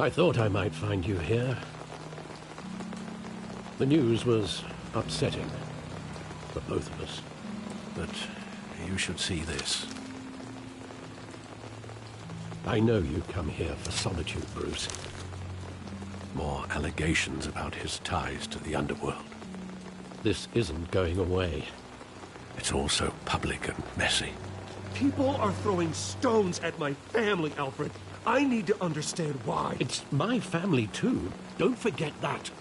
I thought I might find you here. The news was upsetting for both of us. But you should see this. I know you come here for solitude, Bruce. More allegations about his ties to the underworld. This isn't going away. It's all so public and messy. People are throwing stones at my family, Alfred. I need to understand why. It's my family, too. Don't forget that.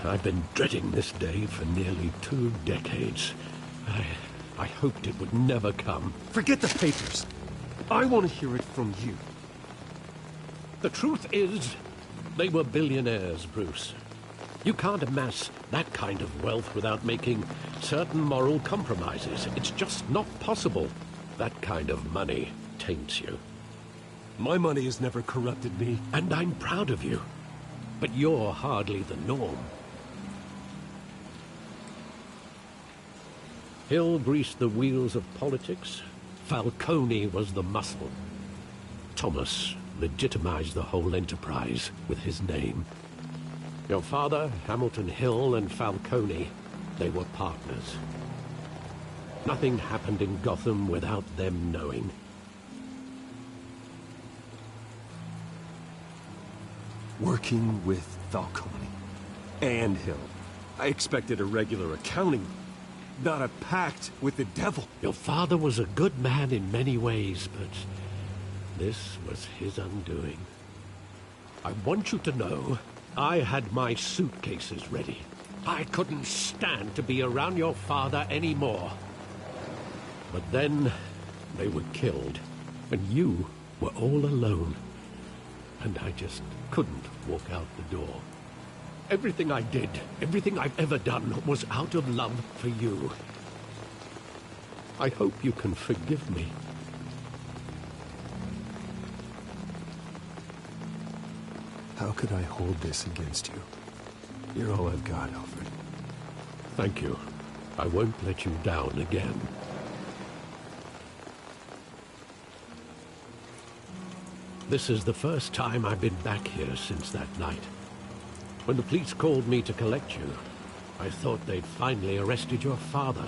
I've been dreading this day for nearly 2 decades. I hoped it would never come. Forget the papers. I want to hear it from you. The truth is, they were billionaires, Bruce. You can't amass that kind of wealth without making certain moral compromises. It's just not possible. That kind of money taints you. My money has never corrupted me. And I'm proud of you. But you're hardly the norm. Hill greased the wheels of politics. Falcone was the muscle. Thomas legitimized the whole enterprise with his name. Your father, Hamilton Hill, and Falcone, they were partners. Nothing happened in Gotham without them knowing. Working with Falcone and Hill. I expected a regular accounting, not a pact with the devil. Your father was a good man in many ways, but this was his undoing. I want you to know, I had my suitcases ready. I couldn't stand to be around your father anymore. But then, they were killed, and you were all alone. And I just couldn't walk out the door. Everything I did, everything I've ever done, was out of love for you. I hope you can forgive me. How could I hold this against you? You're all I've got, Alfred. Thank you. I won't let you down again. This is the first time I've been back here since that night. When the police called me to collect you, I thought they'd finally arrested your father.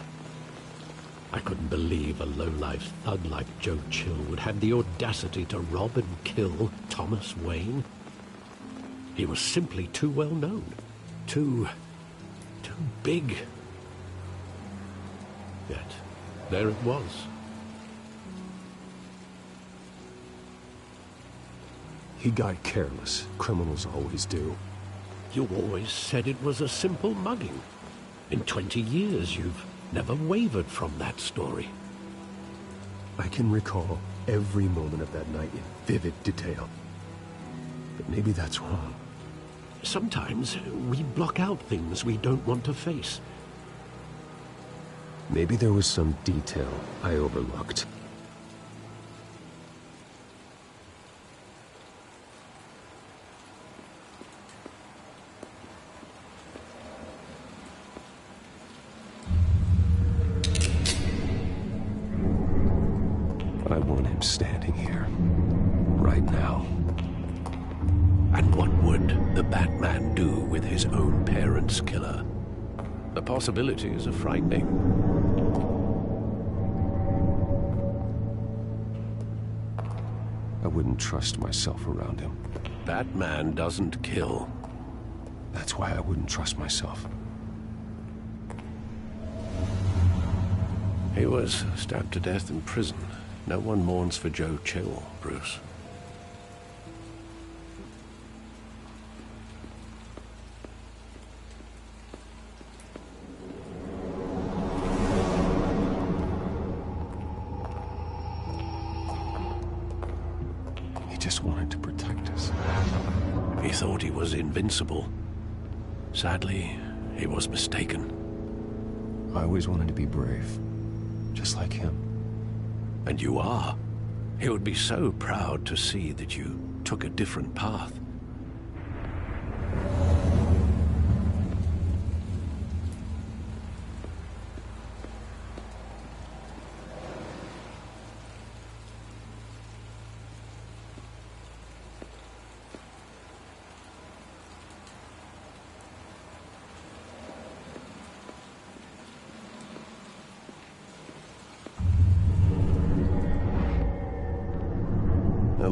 I couldn't believe a low-life thug like Joe Chill would have the audacity to rob and kill Thomas Wayne. He was simply too well known. Too big. Yet, there it was. He got careless. Criminals always do. You always said it was a simple mugging. In 20 years, you've never wavered from that story. I can recall every moment of that night in vivid detail. But maybe that's wrong. Sometimes we block out things we don't want to face. Maybe there was some detail I overlooked. I want him standing here, right now. And what would the Batman do with his own parents' killer? The possibilities are frightening. I wouldn't trust myself around him. Batman doesn't kill. That's why I wouldn't trust myself. He was stabbed to death in prison. No one mourns for Joe Chill, Bruce. He just wanted to protect us. He thought he was invincible. Sadly, he was mistaken. I always wanted to be brave, just like him. And you are. He would be so proud to see that you took a different path.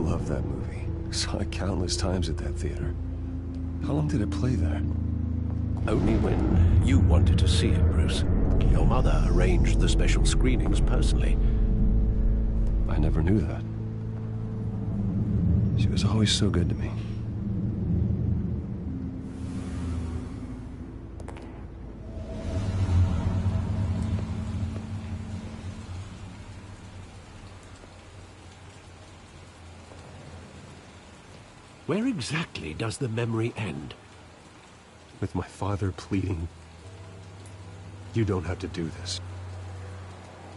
love that movie. Saw it countless times at that theater. How long did it play there? Only when you wanted to see it, Bruce. Your mother arranged the special screenings personally. I never knew that. She was always so good to me. Where exactly does the memory end? With my father pleading, "You don't have to do this."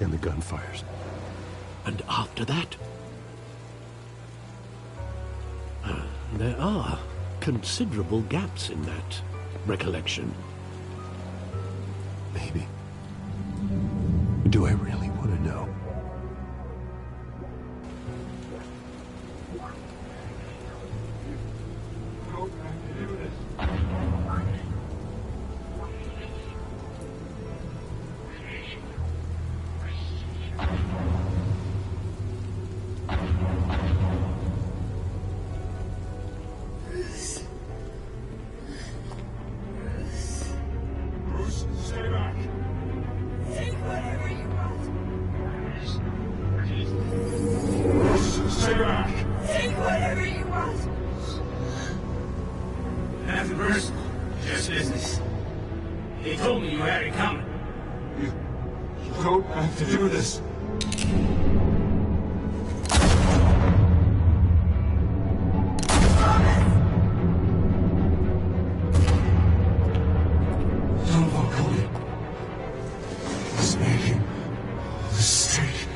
And the gunfires. And after that? There are considerable gaps in that recollection. Maybe. Do I really want to know? Just business. He told me you had it coming. You don't have to do this. Don't walk away. He's making a mistake.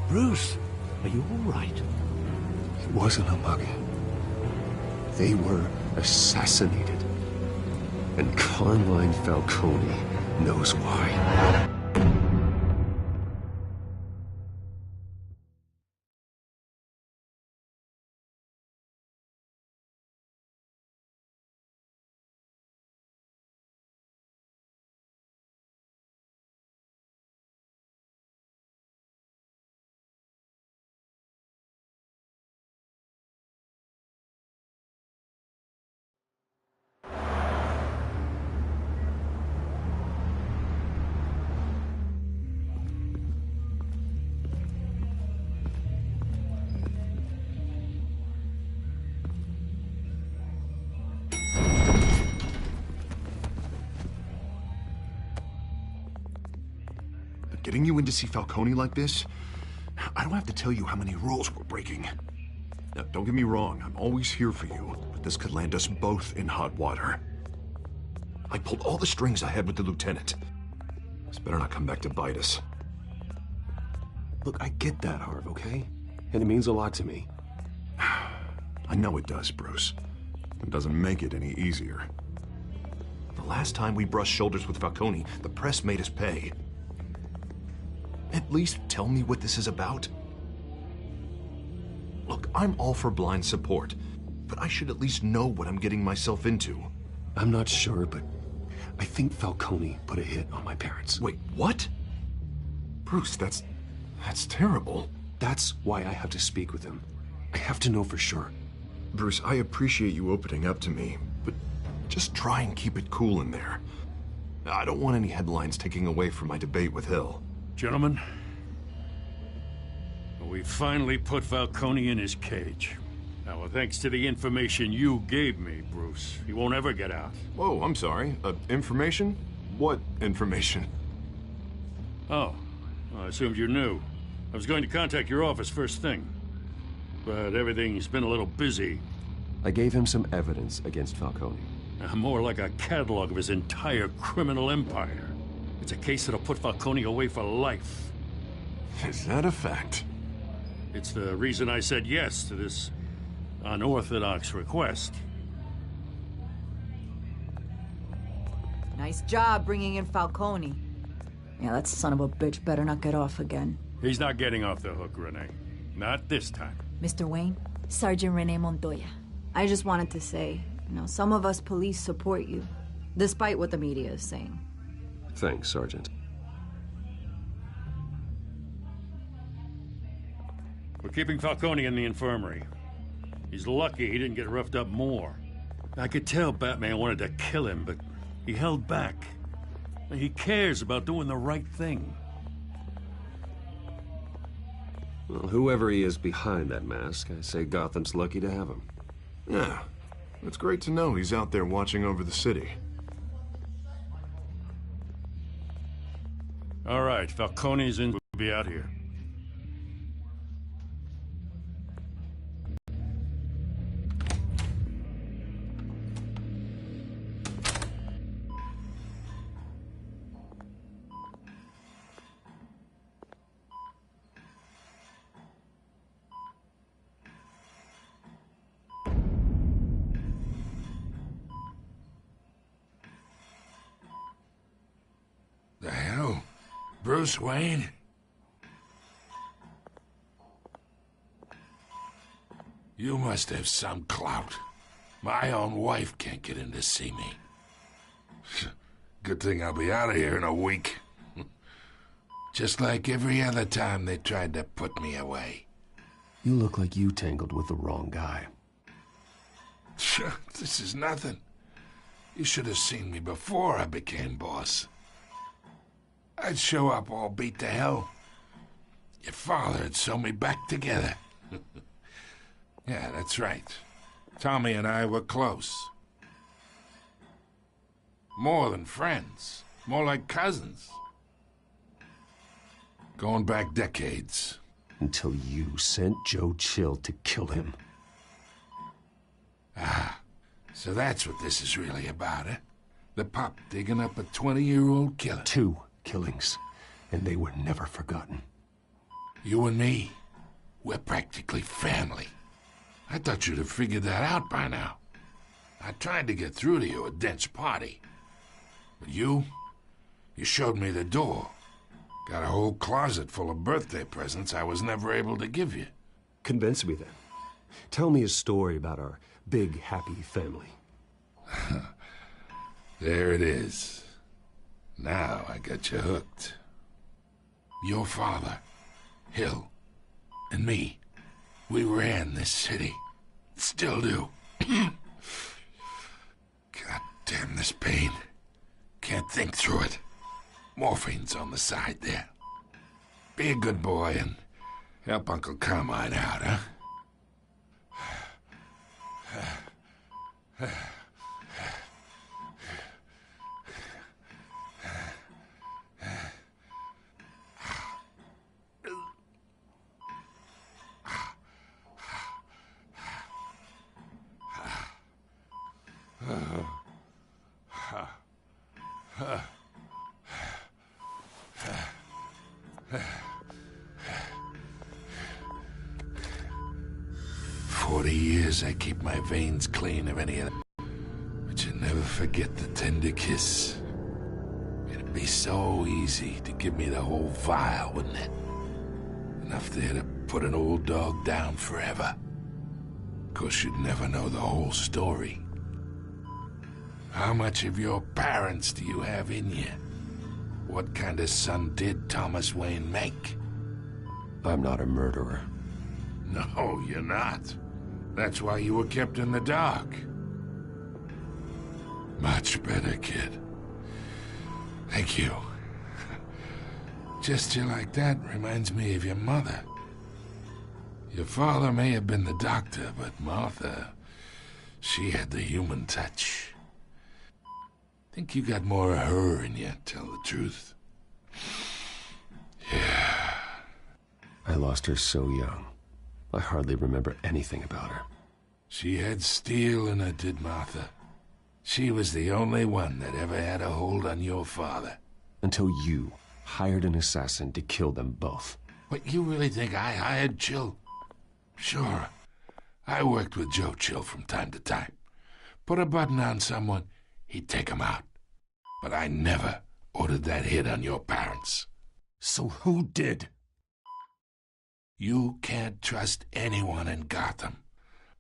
Bruce, are you all right? It wasn't a mug. They were assassinated. And Carmine Falcone knows why. Getting you in to see Falcone like this, I don't have to tell you how many rules we're breaking. Now, don't get me wrong, I'm always here for you, but this could land us both in hot water. I pulled all the strings I had with the lieutenant. This better not come back to bite us. Look, I get that, Harv, okay? And it means a lot to me. I know it does, Bruce. It doesn't make it any easier. The last time we brushed shoulders with Falcone, the press made us pay. At least tell me what this is about. Look, I'm all for blind support, but I should at least know what I'm getting myself into. I'm not sure, but I think Falcone put a hit on my parents. Wait, what? Bruce, that's terrible. That's why I have to speak with him. I have to know for sure. Bruce, I appreciate you opening up to me, but just try and keep it cool in there. I don't want any headlines taking away from my debate with Hill. Gentlemen, we finally put Falcone in his cage. Now, thanks to the information you gave me, Bruce, he won't ever get out. Whoa, I'm sorry. Information? What information? Oh, I assumed you knew. I was going to contact your office first thing, but everything's been a little busy. I gave him some evidence against Falcone. More like a catalog of his entire criminal empire. It's a case that'll put Falcone away for life. Is that a fact? It's the reason I said yes to this unorthodox request. Nice job bringing in Falcone. Yeah, that son of a bitch better not get off again. He's not getting off the hook, Renee. Not this time. Mr. Wayne, Sergeant Renee Montoya. I just wanted to say, some of us police support you, despite what the media is saying. Thanks, Sergeant. We're keeping Falcone in the infirmary. He's lucky he didn't get roughed up more. I could tell Batman wanted to kill him, but he held back. He cares about doing the right thing. Well, whoever he is behind that mask, I say Gotham's lucky to have him. Yeah. It's great to know he's out there watching over the city. All right, Falcone's in. We'll be out here. The hell? Bruce Wayne? You must have some clout. My own wife can't get in to see me. Good thing I'll be out of here in a week. Just like every other time they tried to put me away. You look like you tangled with the wrong guy. This is nothing. You should have seen me before I became boss. I'd show up all beat to hell. Your father'd sew me back together. Yeah, that's right. Tommy and I were close. More than friends. More like cousins. Going back decades. Until you sent Joe Chill to kill him. Ah, so that's what this is really about, eh? The pup digging up a 20-year-old killer. 2 killings, and they were never forgotten. You and me, we're practically family. I thought you'd have figured that out by now. I tried to get through to you at Dent's party. But you showed me the door. Got a whole closet full of birthday presents I was never able to give you. Convince me then. Tell me a story about our big, happy family. There it is. Now I got you hooked. Your father, Hill, and me, we ran this city. Still do. God damn this pain. Can't think through it. Morphine's on the side there. Be a good boy and help Uncle Carmine out, huh? 40 years I keep my veins clean of any of that. But you never forget the tender kiss. It'd be so easy to give me the whole vial, wouldn't it? Enough there to put an old dog down forever. Of course, you'd never know the whole story. How much of your parents do you have in you? What kind of son did Thomas Wayne make? I'm not a murderer. No, you're not. That's why you were kept in the dark. Much better, kid. Thank you. Gesture like that reminds me of your mother. Your father may have been the doctor, but Martha, she had the human touch. Think you got more of her in you, tell the truth. Yeah. I lost her so young. I hardly remember anything about her. She had steel in her, did Martha. She was the only one that ever had a hold on your father. Until you hired an assassin to kill them both. But you really think I hired Chill? Sure. I worked with Joe Chill from time to time. Put a button on someone, he'd take him out. But I never ordered that hit on your parents. So who did? You can't trust anyone in Gotham.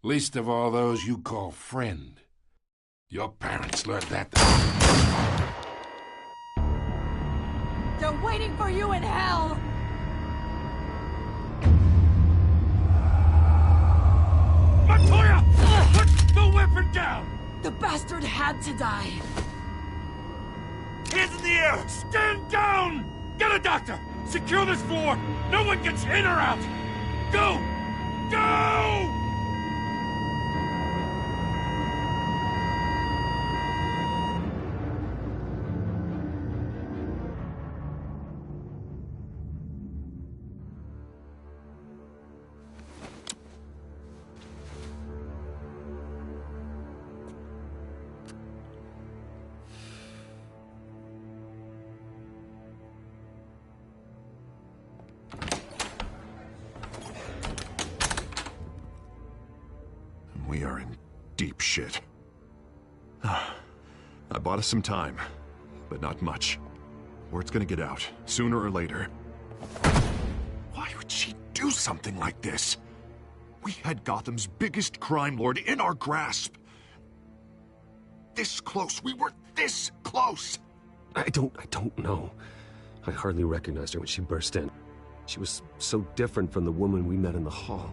Least of all those you call friend. Your parents learned that. They're waiting for you in hell! Montoya! Put the weapon down! The bastard had to die. Hands in the air! Stand down! Get a doctor! Secure this floor! No one gets in or out! Go! Go! We are in deep shit. I bought us some time, but not much. Word's gonna get out, sooner or later. Why would she do something like this? We had Gotham's biggest crime lord in our grasp. This close. We were this close. I don't know. I hardly recognized her when she burst in. She was so different from the woman we met in the hall.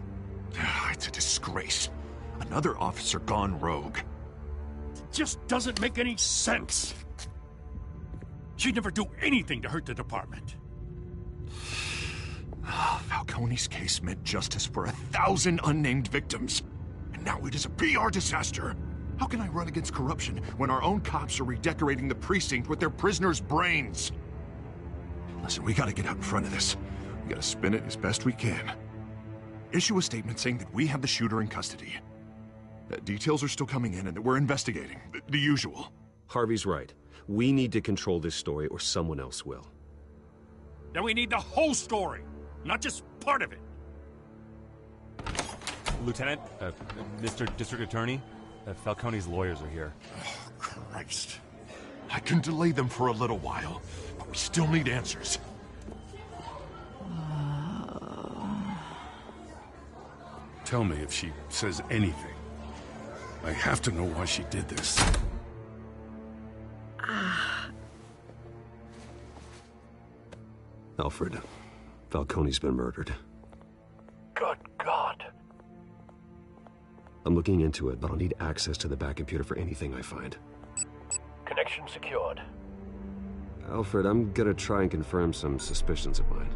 It's a disgrace. Another officer gone rogue. It just doesn't make any sense. She'd never do anything to hurt the department. Falcone's case meant justice for 1,000 unnamed victims. And now it is a PR disaster. How can I run against corruption when our own cops are redecorating the precinct with their prisoners' brains? Listen, we gotta get out in front of this. We gotta spin it as best we can. Issue a statement saying that we have the shooter in custody. Details are still coming in and that we're investigating. The usual. Harvey's right. We need to control this story or someone else will. Then we need the whole story, not just part of it. Lieutenant, Mr. District Attorney, Falcone's lawyers are here. Oh, Christ. I can delay them for a little while, but we still need answers. Tell me if she says anything. I have to know why she did this. Alfred, Falcone's been murdered. Good God. I'm looking into it, but I'll need access to the back computer for anything I find. Connection secured. Alfred, I'm gonna try and confirm some suspicions of mine.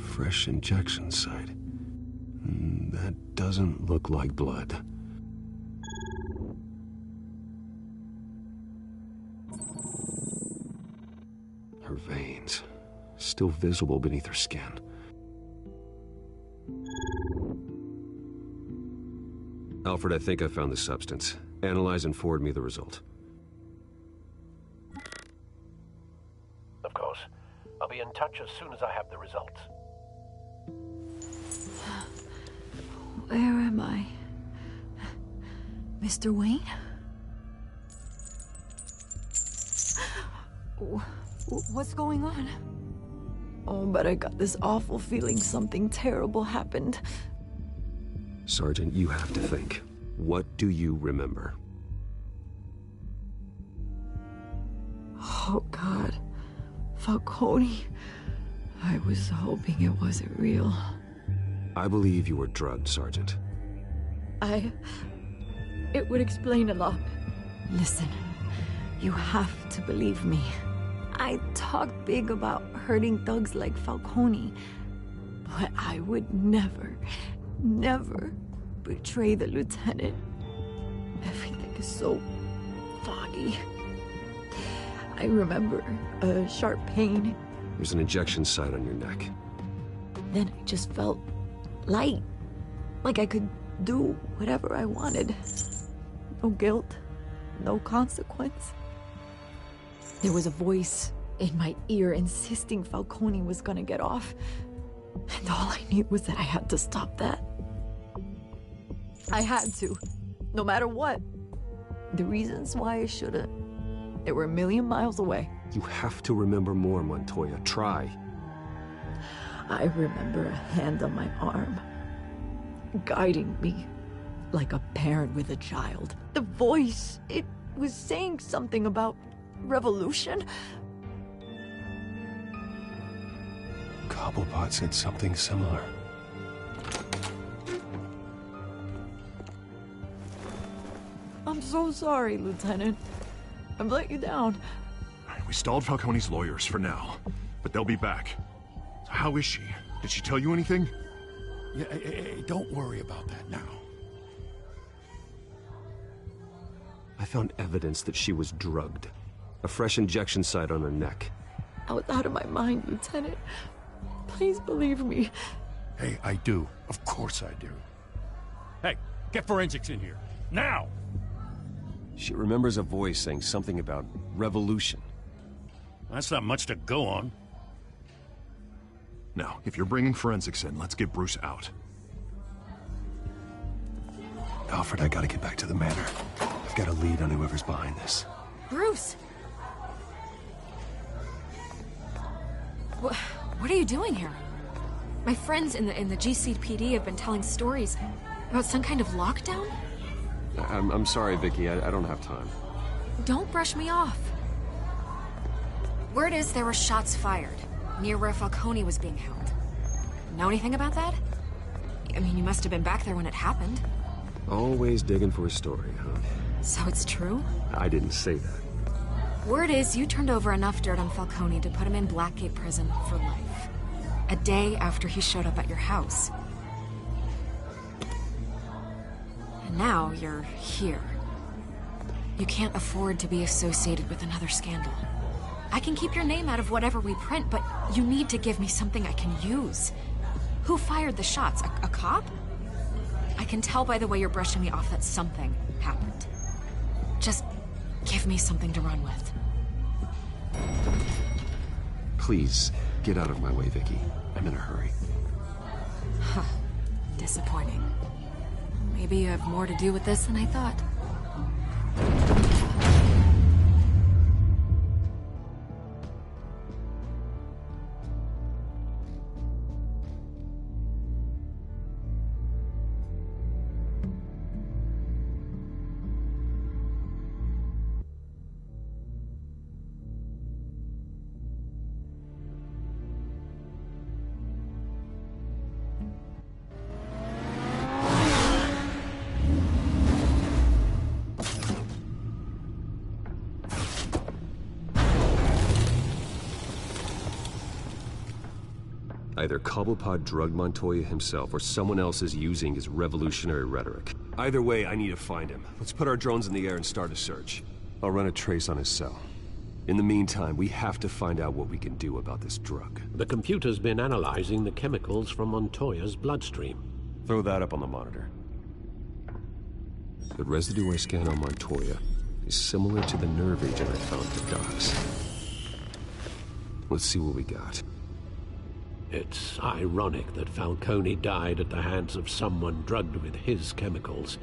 Fresh injection site. That doesn't look like blood. Her veins, still visible beneath her skin. Alfred, I think I found the substance. Analyze and forward me the result. Of course. I'll be in touch as soon as I have the results. Where am I? Mr. Wayne? What's going on? Oh, but I got this awful feeling something terrible happened. Sergeant, you have to think. What do you remember? Oh, God. Falcone. I was hoping it wasn't real. I believe you were drugged, Sergeant. It would explain a lot. Listen, you have to believe me. I talk big about hurting thugs like Falcone, but I would never betray the lieutenant. If is so foggy. I remember a sharp pain. There's an injection site on your neck. Then I just felt light. Like I could do whatever I wanted. No guilt, no consequence. There was a voice in my ear insisting Falcone was gonna get off. And all I knew was that I had to stop that. I had to, no matter what. The reasons why I shouldn't, they were a million miles away. You have to remember more, Montoya. Try. I remember a hand on my arm, guiding me like a parent with a child. The voice, it was saying something about revolution. Cobblepot said something similar. I'm so sorry, Lieutenant. I've let you down. We stalled Falcone's lawyers for now, but they'll be back. How is she? Did she tell you anything? Yeah, hey, don't worry about that now. I found evidence that she was drugged. A fresh injection site on her neck. I was out of my mind, Lieutenant. Please believe me. Hey, I do. Of course I do. Hey, get forensics in here. Now! She remembers a voice saying something about revolution. That's not much to go on. Now, if you're bringing forensics in, let's get Bruce out. Alfred, I gotta get back to the manor. I've got a lead on whoever's behind this. Bruce! What are you doing here? My friends in the GCPD have been telling stories about some kind of lockdown? I'm sorry, Vicky. I don't have time. Don't brush me off. Word is there were shots fired near where Falcone was being held. Know anything about that? I mean, you must have been back there when it happened. Always digging for a story, huh? So it's true? I didn't say that. Word is you turned over enough dirt on Falcone to put him in Blackgate Prison for life. A day after he showed up at your house. And now you're here. You can't afford to be associated with another scandal. I can keep your name out of whatever we print, but you need to give me something I can use. Who fired the shots? A cop? I can tell by the way you're brushing me off that something happened. Just give me something to run with. Please, get out of my way, Vicky. I'm in a hurry. Huh. Disappointing. Maybe you have more to do with this than I thought. Either Cobblepot drugged Montoya himself, or someone else is using his revolutionary rhetoric. Either way, I need to find him. Let's put our drones in the air and start a search. I'll run a trace on his cell. In the meantime, we have to find out what we can do about this drug. The computer's been analyzing the chemicals from Montoya's bloodstream. Throw that up on the monitor. The residue I scanned on Montoya is similar to the nerve agent I found at the docks. Let's see what we got. It's ironic that Falcone died at the hands of someone drugged with his chemicals.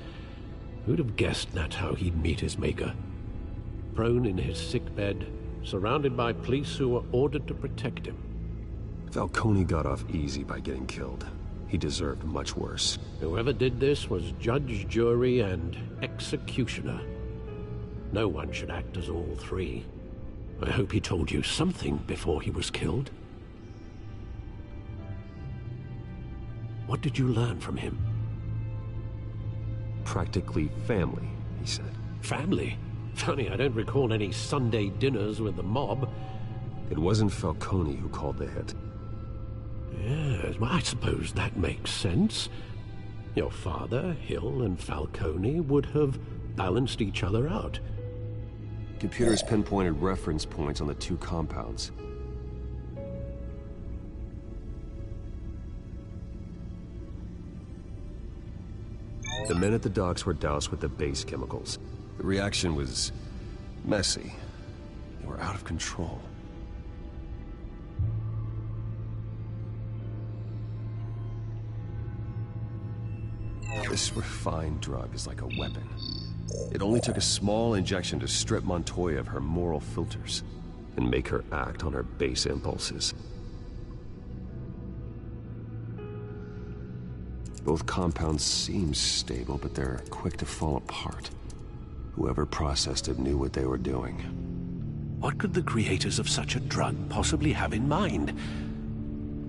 Who'd have guessed that's how he'd meet his maker? Prone in his sickbed, surrounded by police who were ordered to protect him. Falcone got off easy by getting killed. He deserved much worse. Whoever did this was judge, jury, and executioner. No one should act as all three. I hope he told you something before he was killed. What did you learn from him? Practically family, he said. Family? Funny, I don't recall any Sunday dinners with the mob. It wasn't Falcone who called the hit. Yes, well, I suppose that makes sense. Your father, Hill, and Falcone would have balanced each other out. Computers pinpointed reference points on the two compounds. The men at the docks were doused with the base chemicals. The reaction was messy. They were out of control. This refined drug is like a weapon. It only took a small injection to strip Montoya of her moral filters and make her act on her base impulses. Both compounds seem stable, but they're quick to fall apart. Whoever processed it knew what they were doing. What could the creators of such a drug possibly have in mind?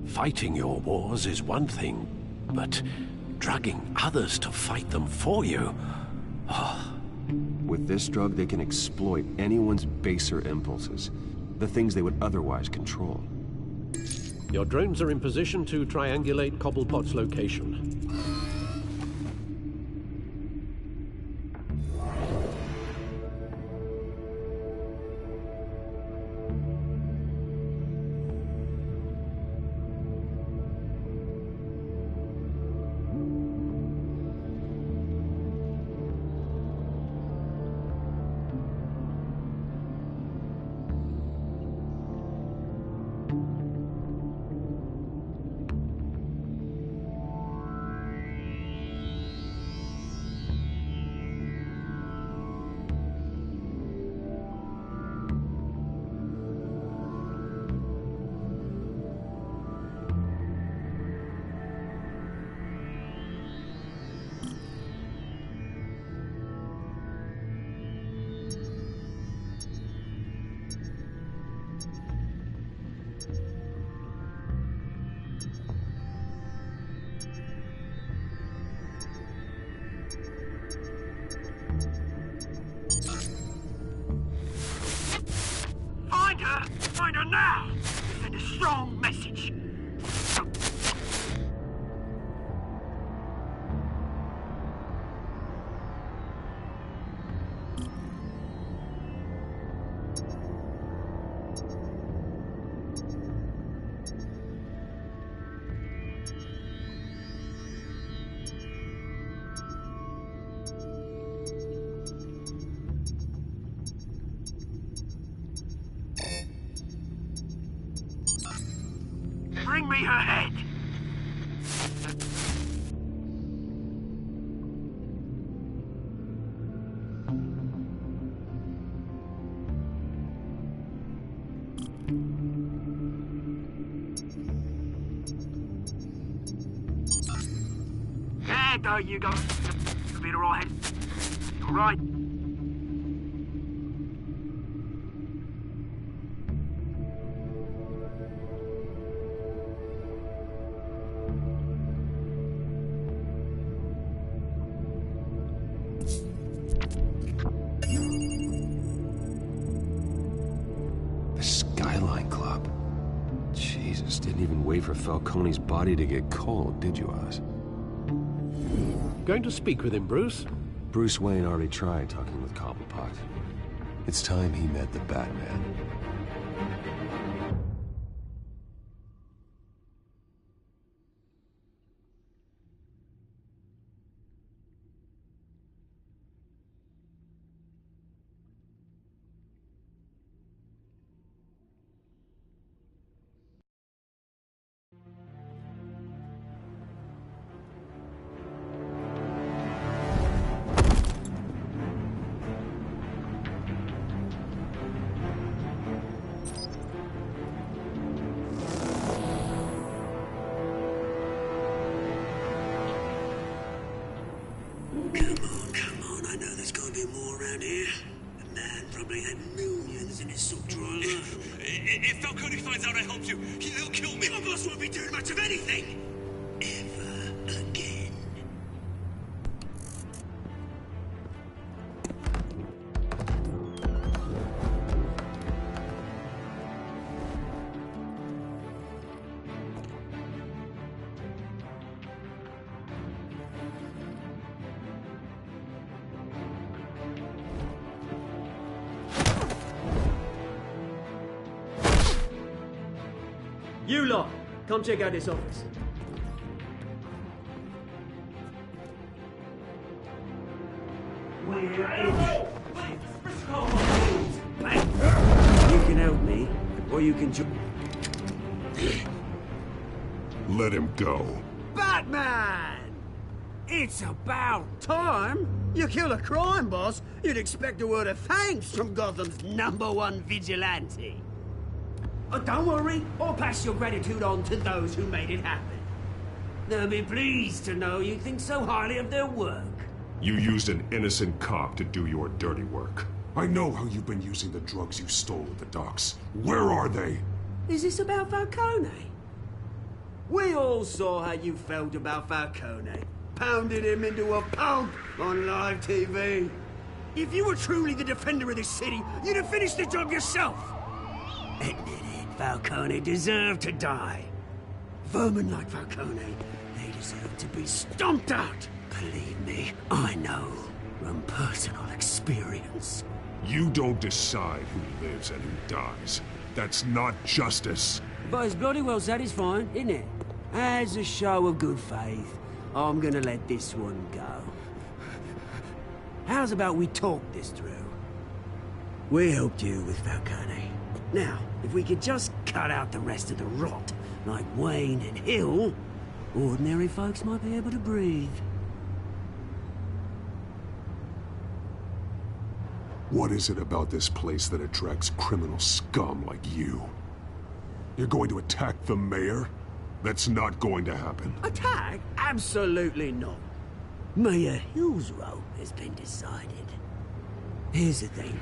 Fighting your wars is one thing, but drugging others to fight them for you? With this drug, they can exploit anyone's baser impulses, the things they would otherwise control. Your drones are in position to triangulate Cobblepot's location. Find her now! Send a strong message. Bring me her head! There you go. You'll be all right. All right. Didn't even wait for Falcone's body to get cold, did you, Oz? Going to speak with him, Bruce? Bruce Wayne already tried talking with Cobblepot. It's time he met the Batman. Come on, I know there's gotta be more around here. The man probably had millions in his sock drawer alone. If Falcone finds out I helped you, he'll kill me. Your boss won't be doing much of anything! Ever again. You lot, come check out this office. You can help me, or you can Let him go. Batman! It's about time. You kill a crime boss, you'd expect a word of thanks from Gotham's #1 vigilante. Oh, don't worry, I'll pass your gratitude on to those who made it happen. They'll be pleased to know you think so highly of their work. You used an innocent cop to do your dirty work. I know how you've been using the drugs you stole at the docks. Where are they? Is this about Falcone? We all saw how you felt about Falcone. Pounded him into a pulp on live TV. If you were truly the defender of this city, you'd have finished the job yourself. Admit it, Falcone deserved to die. Vermin like Falcone, they deserve to be stomped out. Believe me, I know from personal experience. You don't decide who lives and who dies. That's not justice. But it's bloody well satisfying, isn't it? As a show of good faith, I'm gonna let this one go. How's about we talk this through? We helped you with Falcone. Now, if we could just cut out the rest of the rot, like Wayne and Hill, ordinary folks might be able to breathe. What is it about this place that attracts criminal scum like you? You're going to attack the mayor? That's not going to happen. Attack? Absolutely not. Mayor Hill's role has been decided. Here's the thing.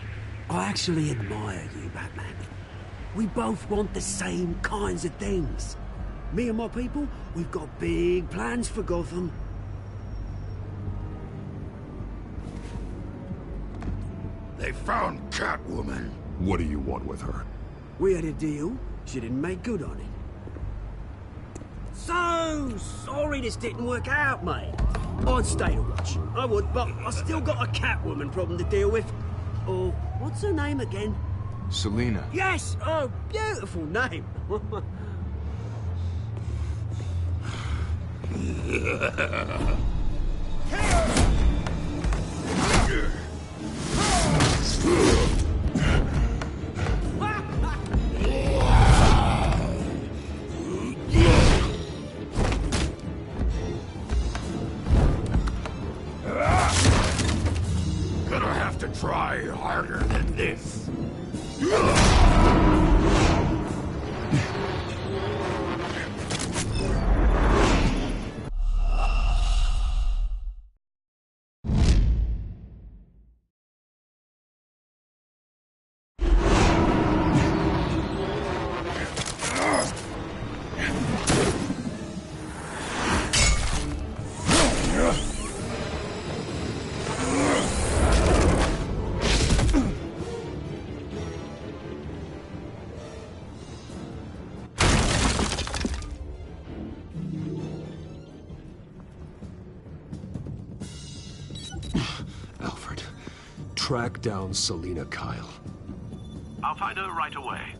I actually admire you, Batman. We both want the same kinds of things. Me and my people, we've got big plans for Gotham. They found Catwoman. What do you want with her? We had a deal. She didn't make good on it. So sorry this didn't work out, mate. I'd stay to watch. I would, but I still got a Catwoman problem to deal with. Oh, what's her name again? Selina. Yes! Oh, beautiful name. Gonna have to try harder than this. Alfred, track down Selina Kyle. I'll find her right away.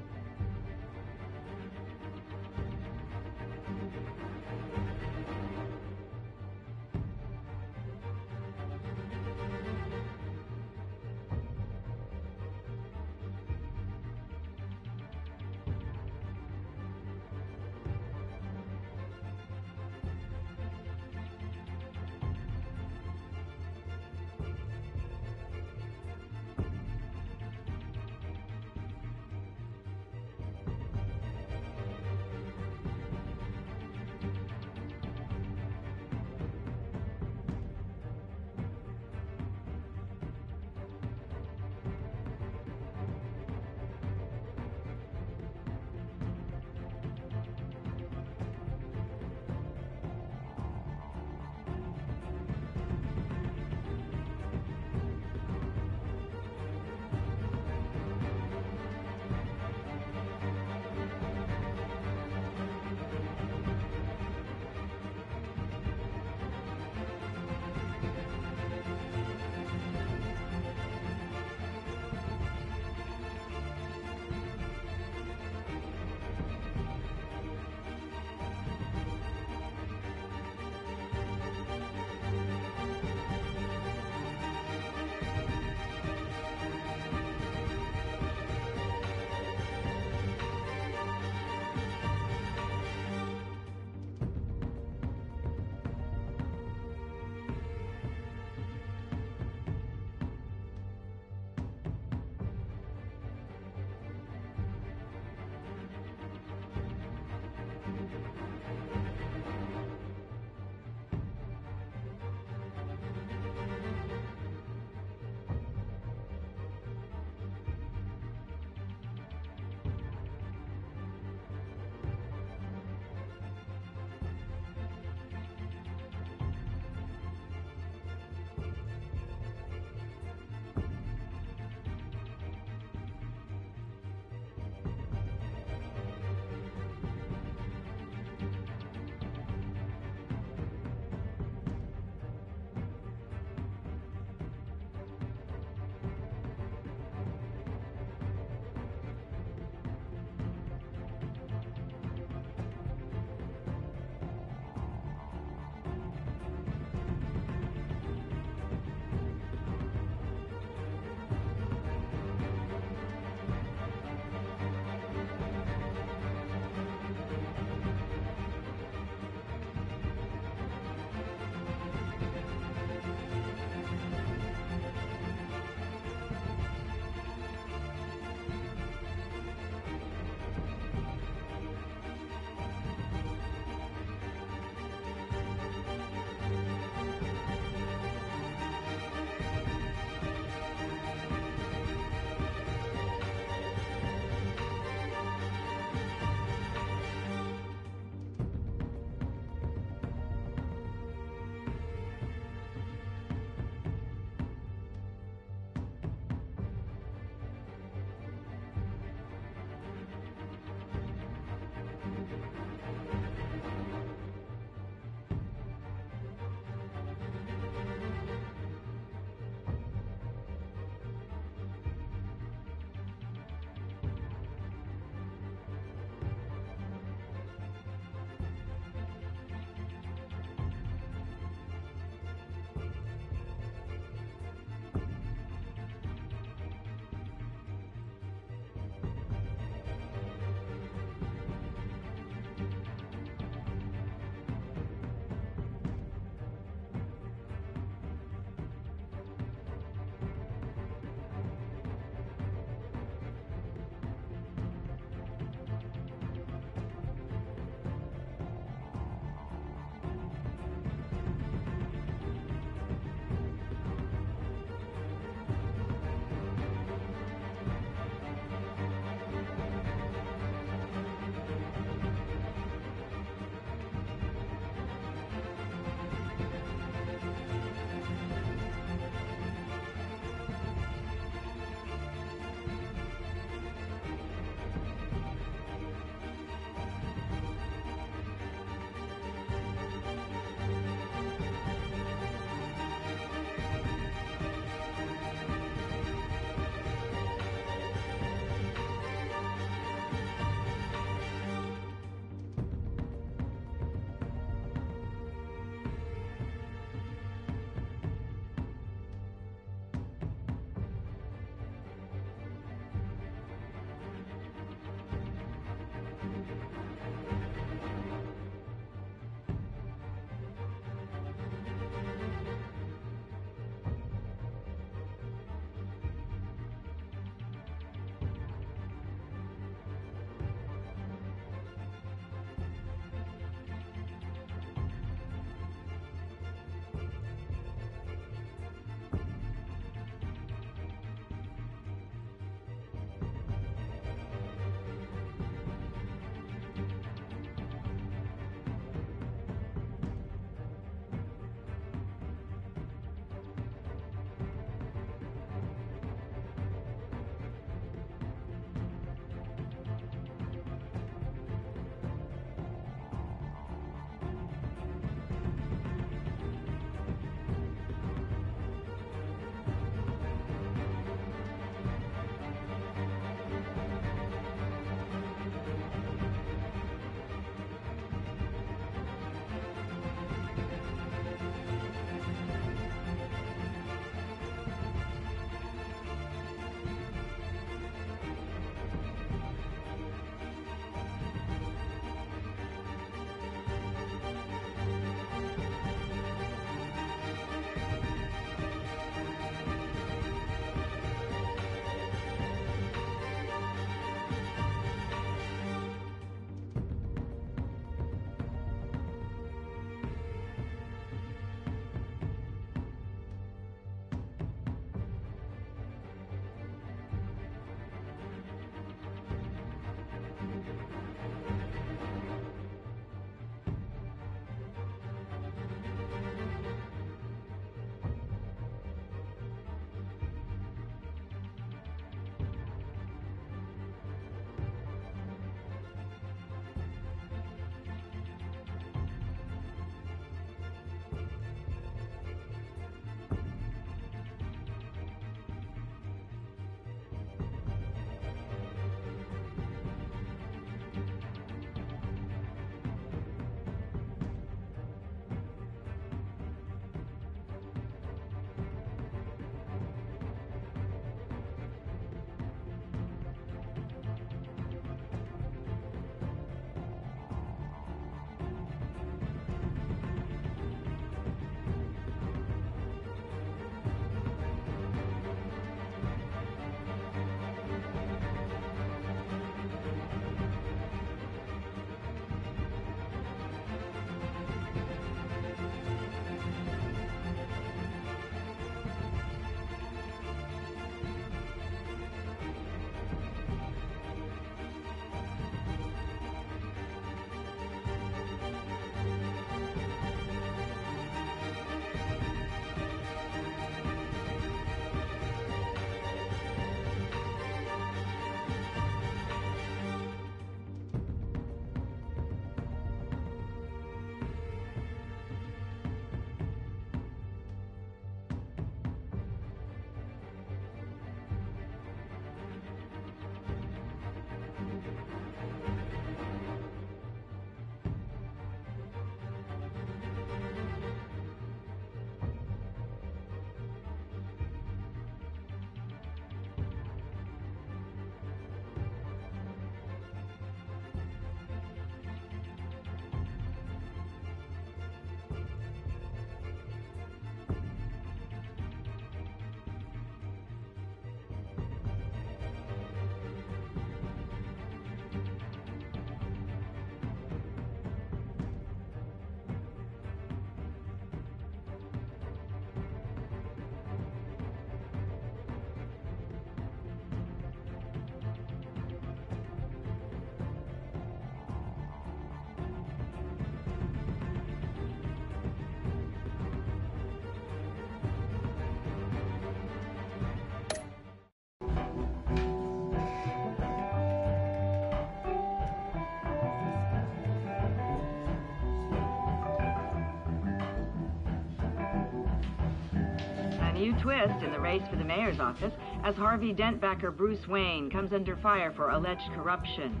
new twist in the race for the mayor's office as Harvey Dent backer Bruce Wayne comes under fire for alleged corruption.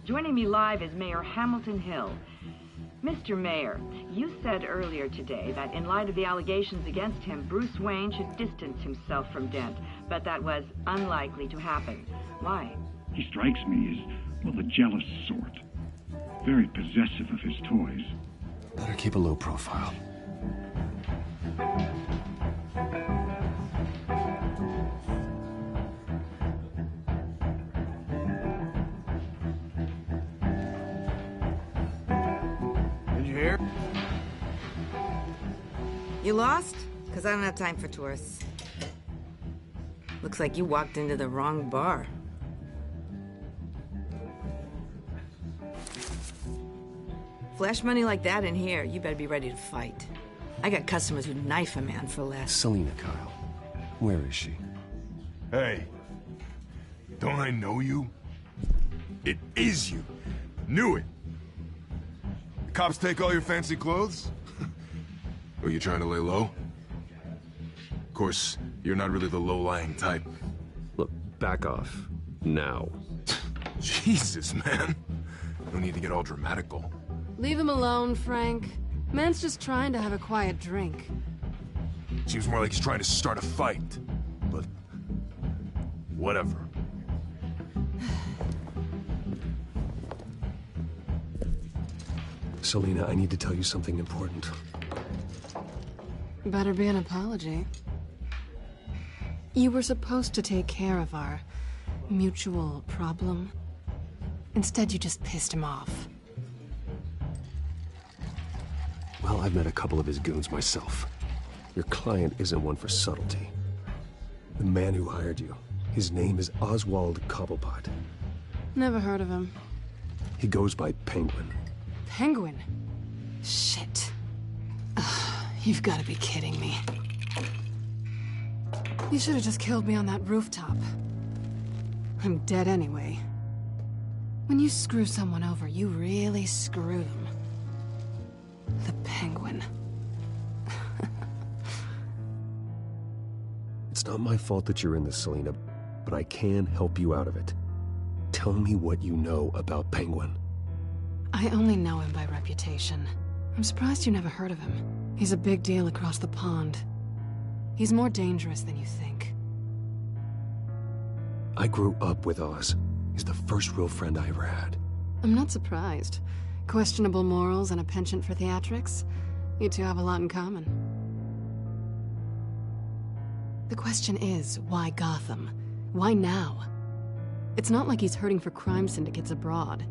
Joining me live is Mayor Hamilton Hill. Mr. Mayor, you said earlier today that in light of the allegations against him, Bruce Wayne should distance himself from Dent, but that was unlikely to happen. Why? He strikes me as, well, the jealous sort. Very possessive of his toys. Better keep a low profile. Did you hear? You lost? Because I don't have time for tourists. Looks like you walked into the wrong bar. Flash money like that in here, you better be ready to fight. I got customers who'd knife a man for less. Selina Kyle. Where is she? Hey. Don't I know you? It is you. Knew it. The cops take all your fancy clothes? Were you trying to lay low? Of course, you're not really the low-lying type. Look, back off. Now. Jesus, man. No need to get all dramatical. Leave him alone, Frank. Man's just trying to have a quiet drink. Seems more like he's trying to start a fight. But... whatever. Selina, I need to tell you something important. Better be an apology. You were supposed to take care of our mutual problem. Instead, you just pissed him off. Well, I've met a couple of his goons myself. Your client isn't one for subtlety. The man who hired you, his name is Oswald Cobblepot. Never heard of him. He goes by Penguin. Penguin? Shit. Ugh, you've got to be kidding me. You should have just killed me on that rooftop. I'm dead anyway. When you screw someone over, you really screw them. The Penguin. It's not my fault that you're in this, Selina, but I can help you out of it. Tell me what you know about Penguin. I only know him by reputation. I'm surprised you never heard of him. He's a big deal across the pond. He's more dangerous than you think. I grew up with Oz. He's the first real friend I ever had. I'm not surprised. Questionable morals and a penchant for theatrics. You two have a lot in common. The question is, why Gotham? Why now? It's not like he's hurting for crime syndicates abroad.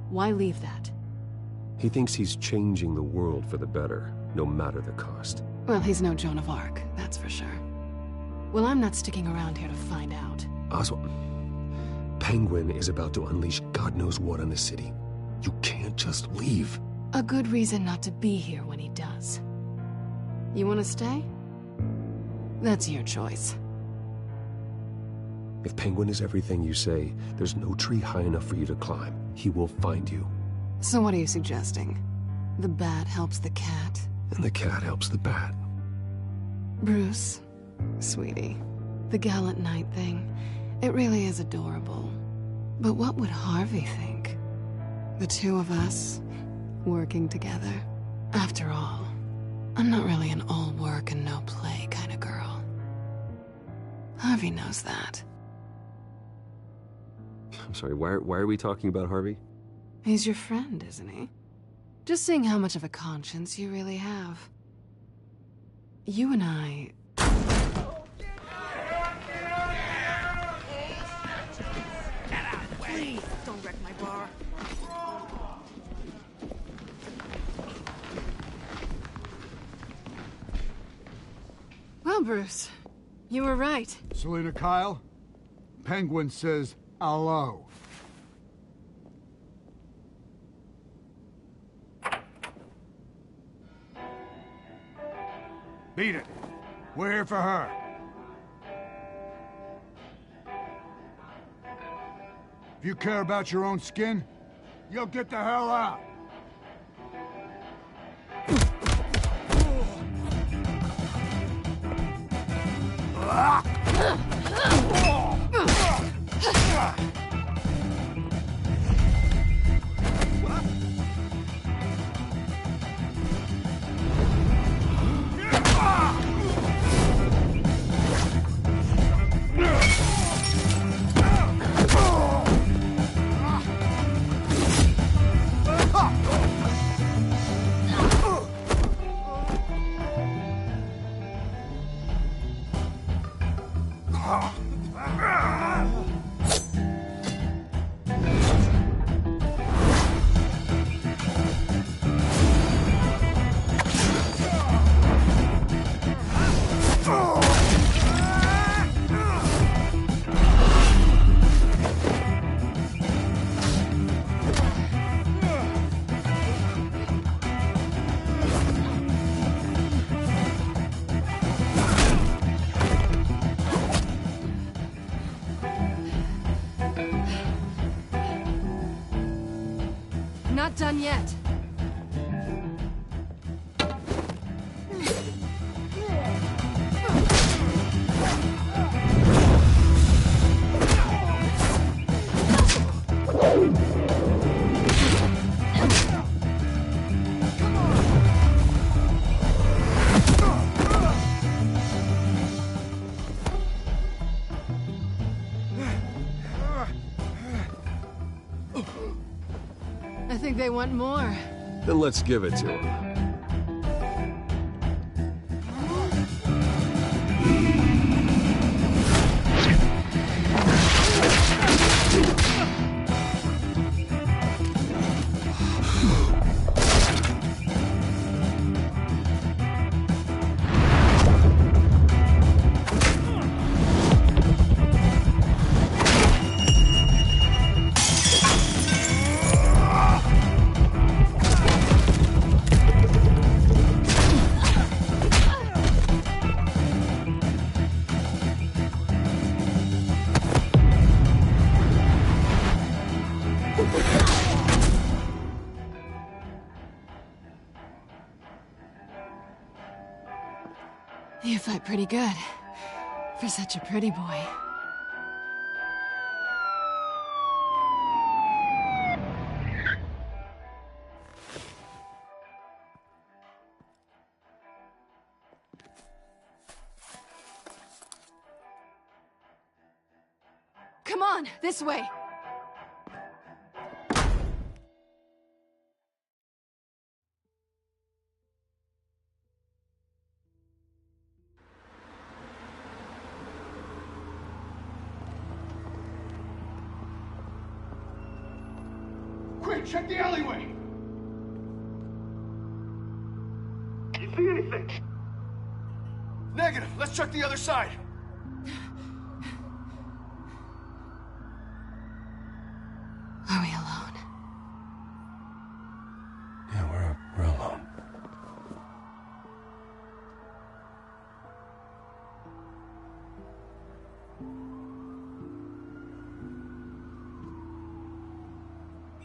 Why leave that? He thinks he's changing the world for the better, no matter the cost. Well, he's no Joan of Arc, that's for sure. Well, I'm not sticking around here to find out. Oswald, Penguin is about to unleash God knows what on the city. You can't just leave. A good reason not to be here when he does. You want to stay? That's your choice. If Penguin is everything you say, there's no tree high enough for you to climb. He will find you. So what are you suggesting? The bat helps the cat? And the cat helps the bat. Bruce, sweetie, the gallant knight thing, it really is adorable. But what would Harvey think? The two of us, working together. After all, I'm not really an all work and no play kind of girl. Harvey knows that. I'm sorry, why are we talking about Harvey? He's your friend, isn't he? Just seeing how much of a conscience you really have. You and I... Please, don't wreck my bar. Well, Bruce, you were right. Selina Kyle, Penguin says hello. Beat it. We're here for her. If you care about your own skin, you'll get the hell out. they want more. Then let's give it to them. You fight pretty good. For such a pretty boy. Come on, this way! Quick, check the alleyway! You see anything? Negative. Let's check the other side. Are we alone? Yeah, we're alone.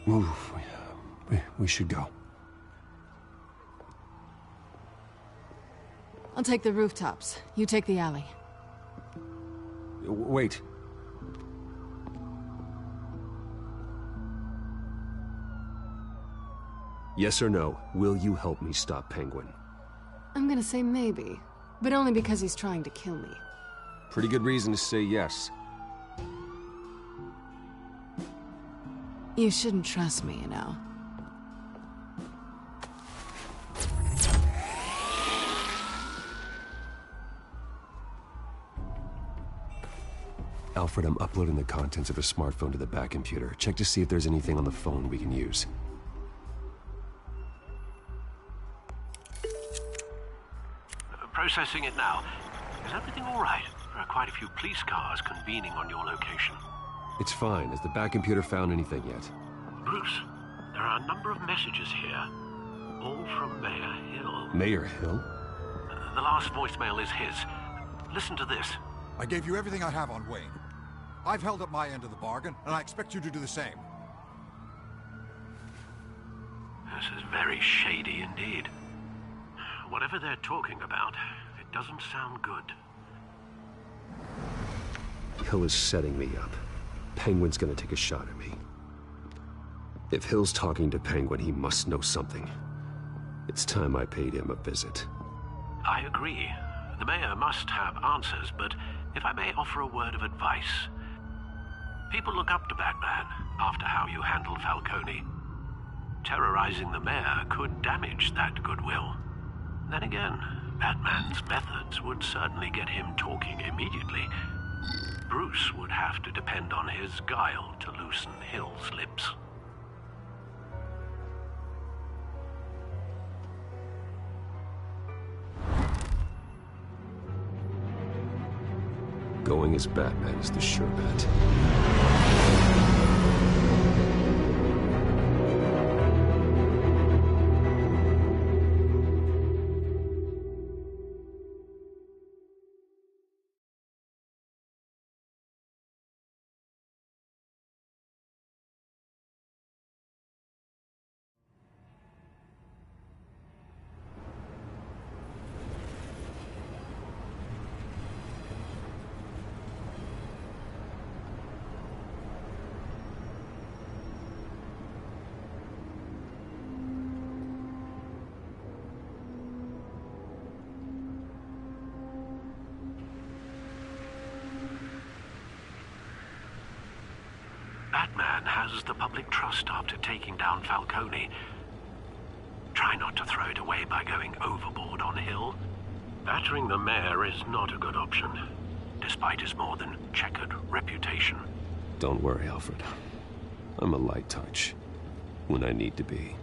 Move. We should go. I'll take the rooftops. You take the alley. Wait. Yes or no, will you help me stop Penguin? I'm gonna say maybe, but only because he's trying to kill me. Pretty good reason to say yes. You shouldn't trust me, you know. Alfred, I'm uploading the contents of a smartphone to the back computer. Check to see if there's anything on the phone we can use. Processing it now. Is everything all right? There are quite a few police cars convening on your location. It's fine. Has the back computer found anything yet? Bruce, there are a number of messages here. All from Mayor Hill. Mayor Hill? The last voicemail is his. Listen to this. I gave you everything I have on Wayne. I've held up my end of the bargain, and I expect you to do the same. This is very shady indeed. Whatever they're talking about, it doesn't sound good. Hill is setting me up. Penguin's gonna take a shot at me. If Hill's talking to Penguin, he must know something. It's time I paid him a visit. I agree. The mayor must have answers, but if I may offer a word of advice. People look up to Batman after how you handled Falcone. Terrorizing the mayor could damage that goodwill. Then again, Batman's methods would certainly get him talking immediately. Bruce would have to depend on his guile to loosen Hill's lips. Going as Batman is the sure bet. has the public trust after taking down Falcone. Try not to throw it away by going overboard on Hill. Battering the mayor is not a good option, despite his more than checkered reputation. Don't worry, Alfred. I'm a light touch when I need to be.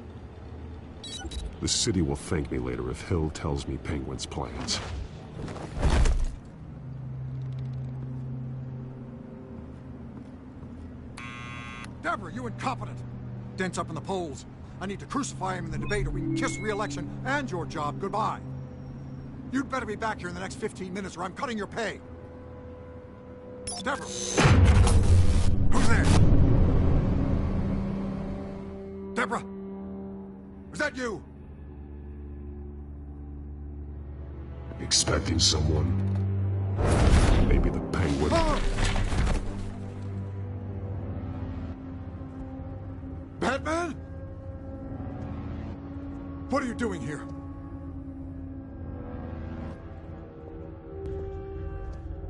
The city will thank me later if Hill tells me Penguin's plans. Deborah, you incompetent! Dent's up in the polls. I need to crucify him in the debate or we can kiss re-election and your job goodbye. You'd better be back here in the next 15 minutes or I'm cutting your pay. Deborah! Who's there? Deborah! Was that you? Expecting someone? Maybe the Penguin. Ah! Batman? What are you doing here?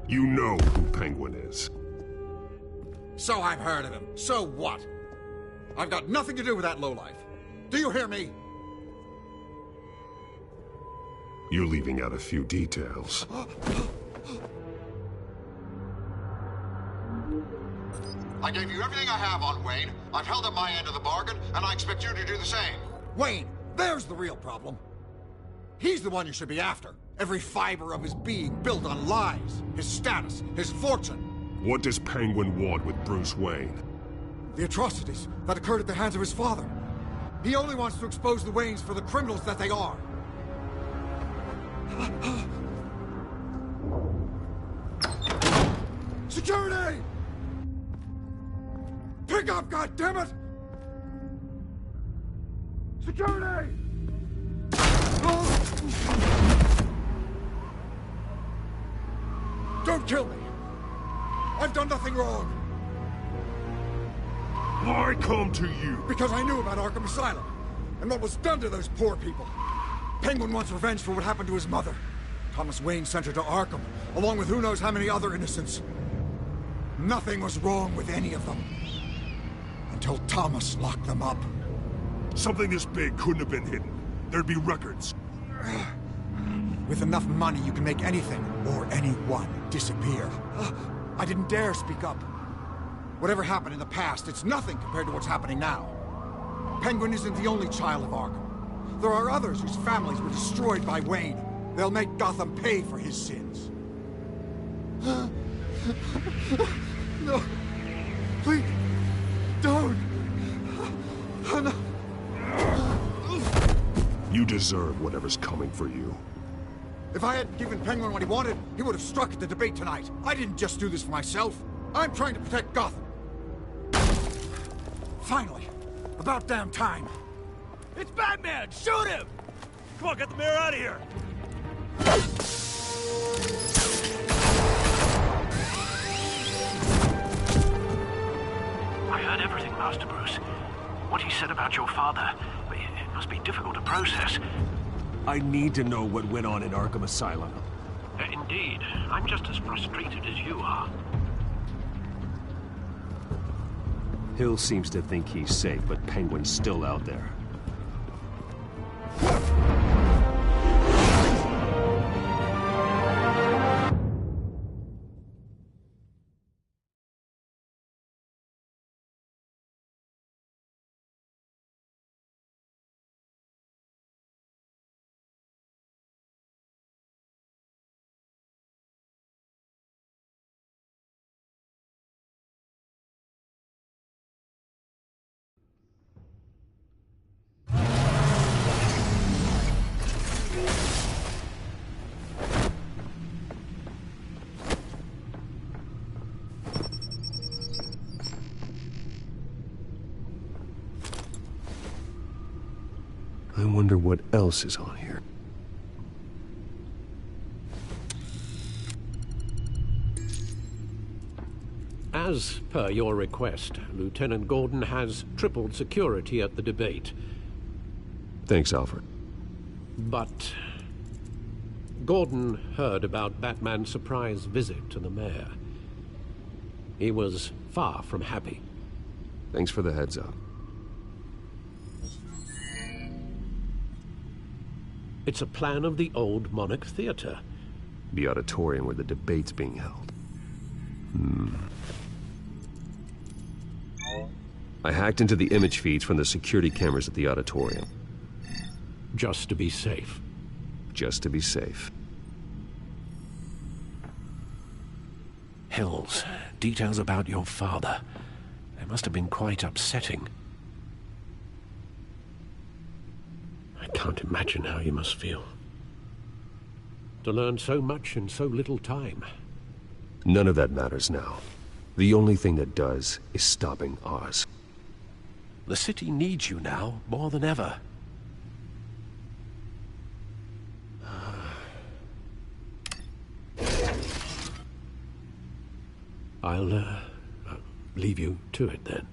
You know who Penguin is. So I've heard of him. So what? I've got nothing to do with that lowlife. Do you hear me? You're leaving out a few details. I gave you everything I have on Wayne. I've held up my end of the bargain, and I expect you to do the same. Wayne, there's the real problem. He's the one you should be after. Every fiber of his being built on lies, his status, his fortune. What does Penguin want with Bruce Wayne? The atrocities that occurred at the hands of his father. He only wants to expose the Waynes for the criminals that they are. Security! Pick up, goddammit! Security! Don't kill me! I've done nothing wrong! Why come to you? Because I knew about Arkham Asylum, and what was done to those poor people. Penguin wants revenge for what happened to his mother. Thomas Wayne sent her to Arkham, along with who knows how many other innocents. Nothing was wrong with any of them. Until Thomas locked them up. Something this big couldn't have been hidden. There'd be records. With enough money, you can make anything, or anyone, disappear. I didn't dare speak up. Whatever happened in the past, it's nothing compared to what's happening now. Penguin isn't the only child of Arkham. There are others whose families were destroyed by Wayne. They'll make Gotham pay for his sins. No. Please. Don't. No. You deserve whatever's coming for you. If I hadn't given Penguin what he wanted, he would have struck at the debate tonight. I didn't just do this for myself. I'm trying to protect Gotham. Finally. About damn time. It's Batman! Shoot him! Come on, get the mayor out of here! I heard everything, Master Bruce. What he said about your father, it must be difficult to process. I need to know what went on in Arkham Asylum. Indeed. I'm just as frustrated as you are. Hill seems to think he's safe, but Penguin's still out there. I wonder what else is on here. As per your request, Lieutenant Gordon has tripled security at the debate. Thanks, Alfred. But Gordon heard about Batman's surprise visit to the mayor. He was far from happy. Thanks for the heads up. It's a plan of the old Monarch Theater. The auditorium where the debate's being held. I hacked into the image feeds from the security cameras at the auditorium. Just to be safe. Just to be safe. Hills, details about your father. They must have been quite upsetting. I can't imagine how you must feel. To learn so much in so little time. None of that matters now. The only thing that does is stopping Oz. The city needs you now, more than ever. I'll leave you to it then.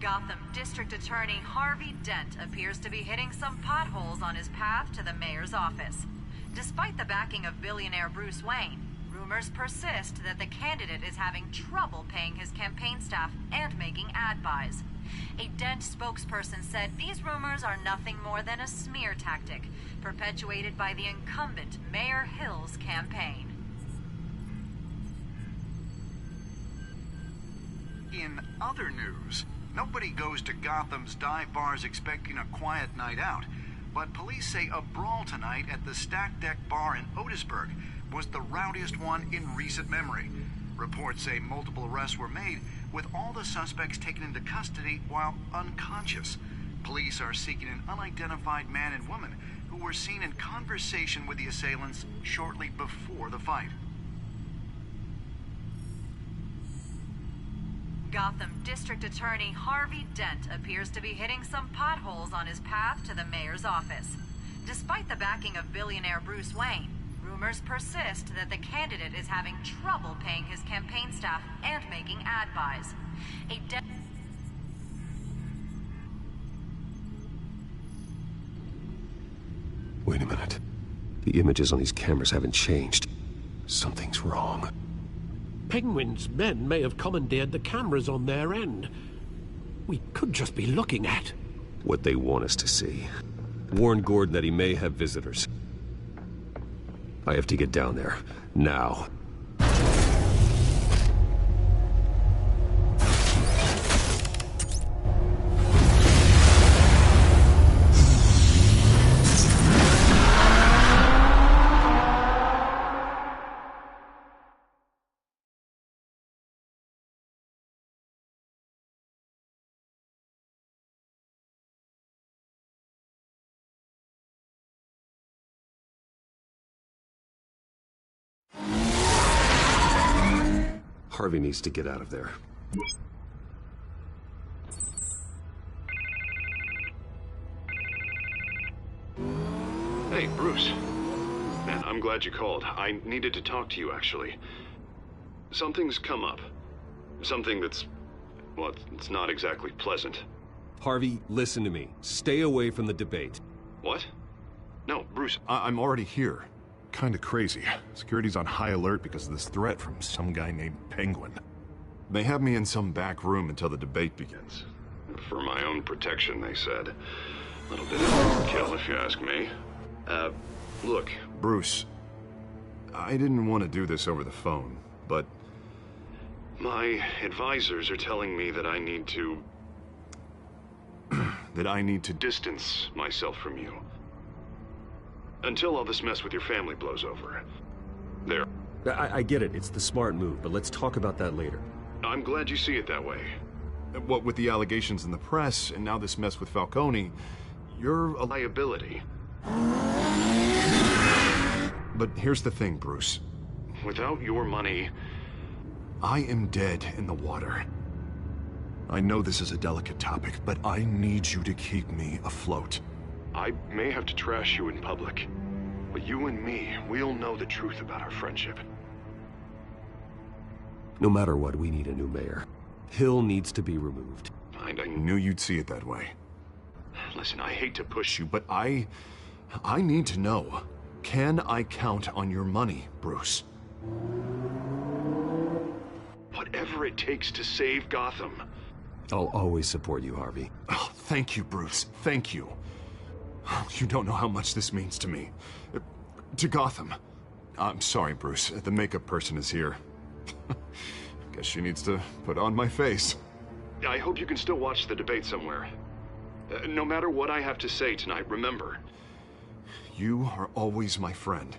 Gotham District Attorney Harvey Dent appears to be hitting some potholes on his path to the mayor's office. Despite the backing of billionaire Bruce Wayne, rumors persist that the candidate is having trouble paying his campaign staff and making ad buys. A Dent spokesperson said these rumors are nothing more than a smear tactic, perpetuated by the incumbent Mayor Hill's campaign. In other news, nobody goes to Gotham's dive bars expecting a quiet night out, but police say a brawl tonight at the Stack Deck Bar in Otisburg was the rowdiest one in recent memory. Reports say multiple arrests were made, with all the suspects taken into custody while unconscious. Police are seeking an unidentified man and woman who were seen in conversation with the assailants shortly before the fight. Gotham District Attorney Harvey Dent appears to be hitting some potholes on his path to the mayor's office. Despite the backing of billionaire Bruce Wayne, rumors persist that the candidate is having trouble paying his campaign staff and making ad buys. Wait a minute. The images on these cameras haven't changed. Something's wrong. Penguin's men may have commandeered the cameras on their end. We could just be looking at what they want us to see. Warn Gordon that he may have visitors. I have to get down there, now. Harvey needs to get out of there. Hey, Bruce. Man, I'm glad you called. I needed to talk to you, actually. Something's come up. Something that's... well, it's not exactly pleasant. Harvey, listen to me. Stay away from the debate. What? No, Bruce, I'm already here. Kinda crazy. Security's on high alert because of this threat from some guy named Penguin. They have me in some back room until the debate begins. For my own protection, they said. A little bit of overkill, if you ask me. Look. Bruce, I didn't want to do this over the phone, but... my advisors are telling me that I need to... that I need to distance myself from you. Until all this mess with your family blows over. There. I get it. It's the smart move, but let's talk about that later. I'm glad you see it that way. What with the allegations in the press, and now this mess with Falcone, you're a liability. But here's the thing, Bruce. Without your money... I am dead in the water. I know this is a delicate topic, but I need you to keep me afloat. I may have to trash you in public, but you and me, we'll know the truth about our friendship. No matter what, we need a new mayor. Hill needs to be removed. I knew you'd see it that way. Listen, I hate to push you, but I need to know. Can I count on your money, Bruce? whatever it takes to save Gotham. I'll always support you, Harvey. Oh, thank you, Bruce. Thank you. You don't know how much this means to me. To Gotham. I'm sorry, Bruce. The makeup person is here. Guess she needs to put on my face. I hope you can still watch the debate somewhere. No matter what I have to say tonight, remember. You are always my friend.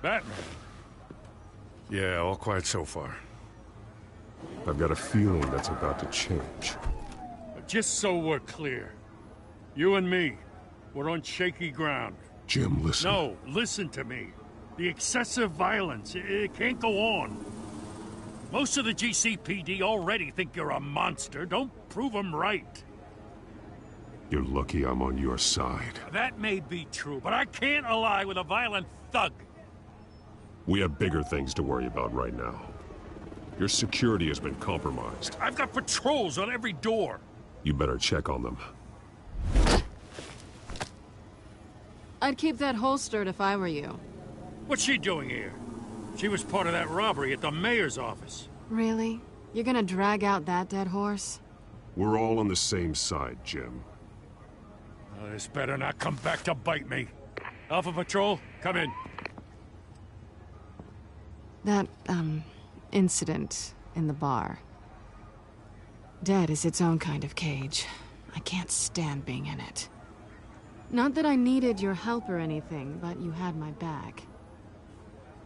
Batman. Yeah, all quiet so far. I've got a feeling that's about to change. Just so we're clear, you and me, we're on shaky ground. Jim, listen. No, listen to me. The excessive violence, it can't go on. Most of the GCPD already think you're a monster. Don't prove them right. You're lucky I'm on your side. That may be true, but I can't ally with a violent thug. We have bigger things to worry about right now. Your security has been compromised. I've got patrols on every door. You better check on them. I'd keep that holstered if I were you. What's she doing here? She was part of that robbery at the mayor's office. Really? You're gonna drag out that dead horse? We're all on the same side, Jim. Oh, this better not come back to bite me. Alpha Patrol, come in. That, incident in the bar. Dead is its own kind of cage. I can't stand being in it. Not that I needed your help or anything, but you had my back.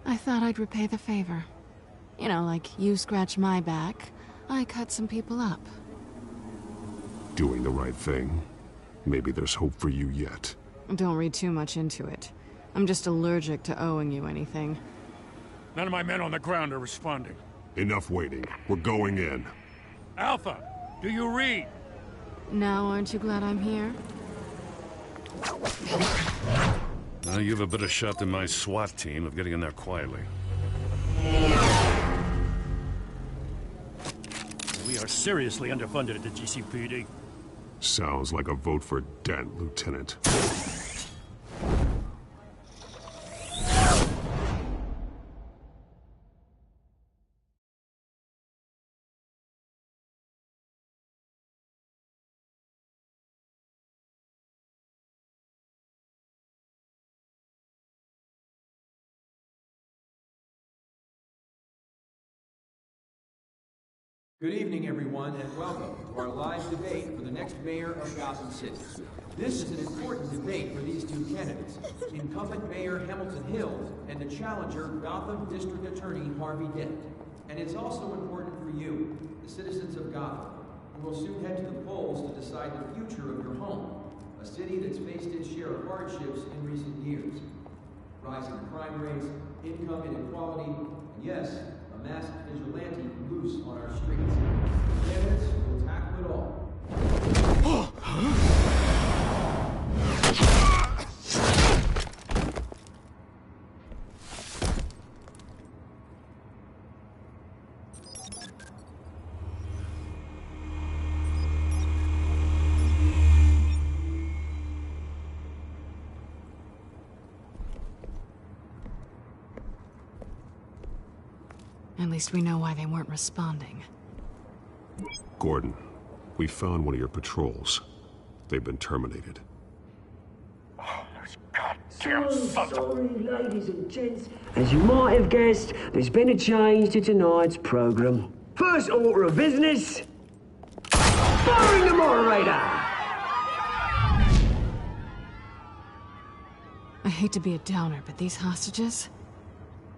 I thought I'd repay the favor. You know, like you scratch my back, I cut some people up. Doing the right thing. Maybe there's hope for you yet. Don't read too much into it. I'm just allergic to owing you anything. None of my men on the ground are responding. Enough waiting. We're going in. Alpha, do you read? Now, aren't you glad I'm here? Now you have a better shot than my SWAT team of getting in there quietly. We are seriously underfunded at the GCPD. Sounds like a vote for Dent, Lieutenant. Good evening, everyone, and welcome to our live debate for the next mayor of Gotham City. This is an important debate for these two candidates, incumbent Mayor Hamilton Hill and the challenger, Gotham District Attorney Harvey Dent. And it's also important for you, the citizens of Gotham, who will soon head to the polls to decide the future of your home, a city that's faced its share of hardships in recent years. Rising crime rates, income inequality, and yes, a masked vigilante loose on our streets. Candidates will tackle it all. At least we know why they weren't responding. Gordon, we found one of your patrols. They've been terminated. Sorry, ladies and gents. As you might have guessed, there's been a change to tonight's program. First order of business, firing the moderator! I hate to be a downer, but these hostages,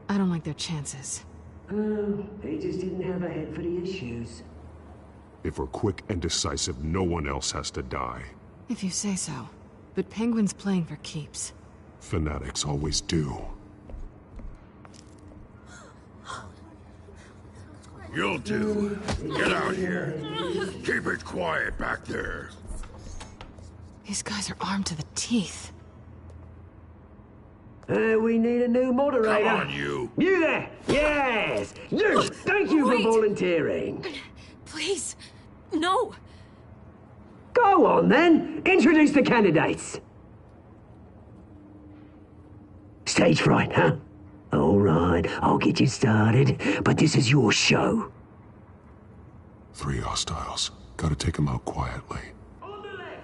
I don't like their chances. They just didn't have a head for the issues. If we're quick and decisive, no one else has to die. If you say so. But Penguin's playing for keeps. Fanatics always do. You'll do. Get out here. Keep it quiet back there. These guys are armed to the teeth. We need a new moderator. Come on, you. You there? Yes! You! Thank you for volunteering. Please, no. Go on, then. Introduce the candidates. Stage fright, huh? All right, I'll get you started, but this is your show. 3 hostiles. Gotta take them out quietly. On the left,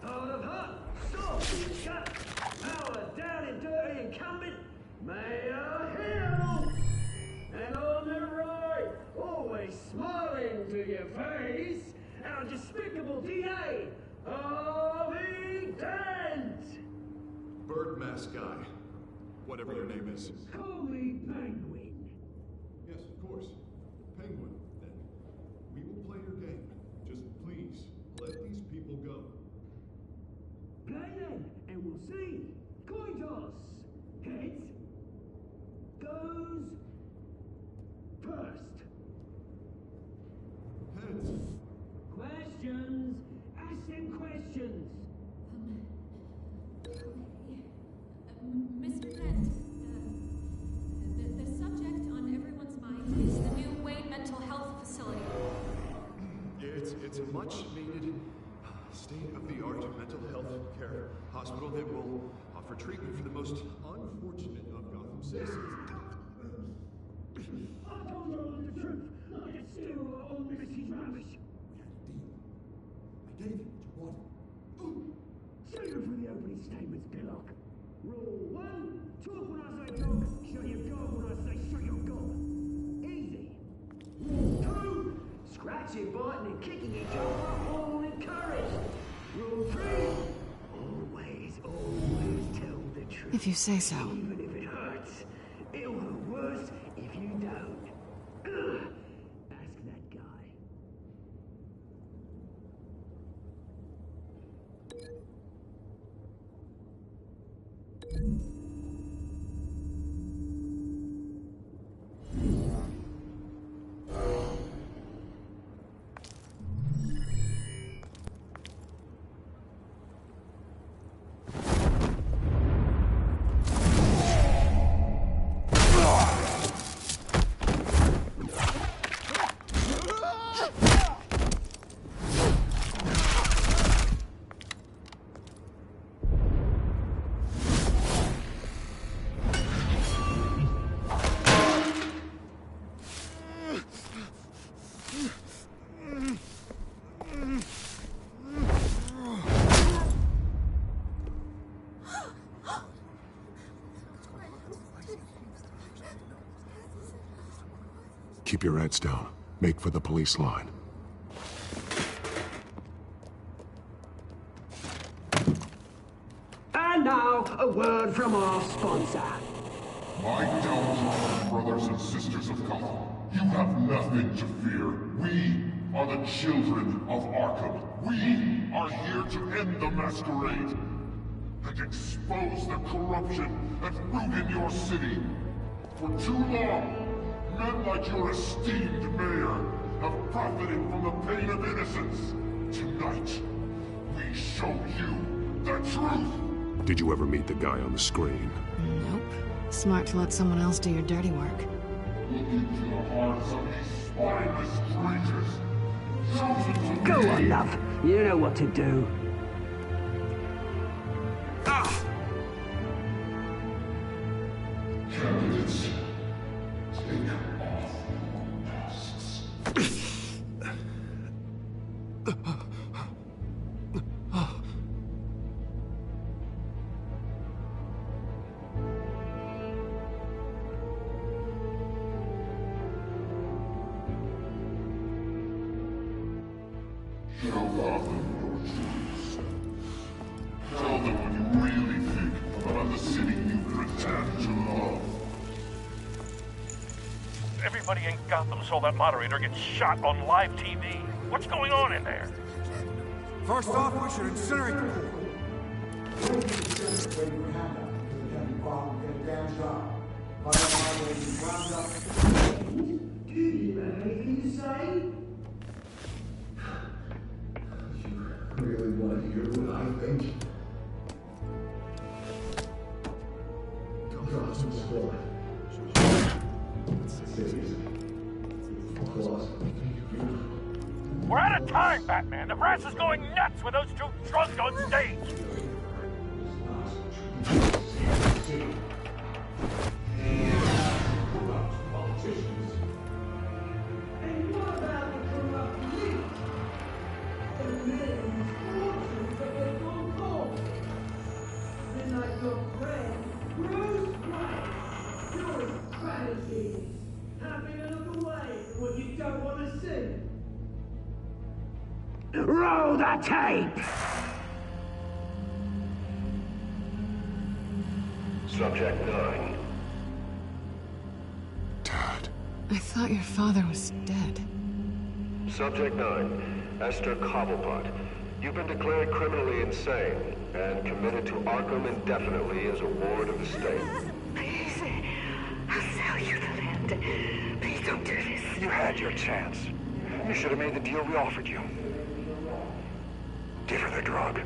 out of hut, stop, shut, power down and dirty incumbent, Mayor Hill. And on the right, always smiling to your face, our despicable DA, Harvey Dent. Bird mask guy. Whatever your name is. Call me Penguin. Yes, of course. Penguin, then. We will play your game. Just please, let these people go. Play then, and we'll see. Coin toss. Heads goes first. Heads. Questions. Ask them questions. Mr. Dent, the subject on everyone's mind is the new Wayne Mental Health Facility. It's a much-needed, state-of-the-art mental health care hospital that will offer treatment for the most unfortunate of Gotham citizens. I told you all the truth. I can steal all Mrs. Rubbish. I gave you what you wanted. Save it for the opening statements, Pillock. Rule 1, talk when I say talk, shut your gob when I say shut your gob. Easy. Rule 2, scratching, biting and kicking each other, all encouraged. Rule 3, always tell the truth. If you say so. Even if it hurts. It'll hurt worse if you don't. Ask that guy. Keep your heads down. Make for the police line. And now, a word from our sponsor. My downtrodden brothers and sisters of Gotham, you have nothing to fear. We are the children of Arkham. We are here to end the masquerade and expose the corruption that ruined your city. For too long, men like your esteemed mayor have profited from the pain of innocence. Tonight, we show you the truth. Did you ever meet the guy on the screen? Nope. Smart to let someone else do your dirty work. Look into the hearts of these spineless creatures. Chosen to Go be. on, love. You know what to do. Candidates, take off your masks. Show Gotham your truths. Tell them what you really think about the city you pretend to love. Everybody in Gotham saw that moderator get shot on live TV. What's going on in there? First off, we should incinerate the pool. DA say? You really want to hear what I think? Gotham Squad. We're out of time, Batman. The brass is going nuts with those two drunks on stage. And what about the corrupt elite? The men fortunes that they've gone for? Then like your friend, Bruce Wayne. Your strategy is having a look away from what you don't want to see. Roll the tape! Subject 9. I thought your father was dead. Subject 9. Esther Cobblepot. You've been declared criminally insane and committed to Arkham indefinitely as a ward of the state. Please, I'll sell you the land. Please don't do this. You had your chance. You should have made the deal we offered you. Give her the drug.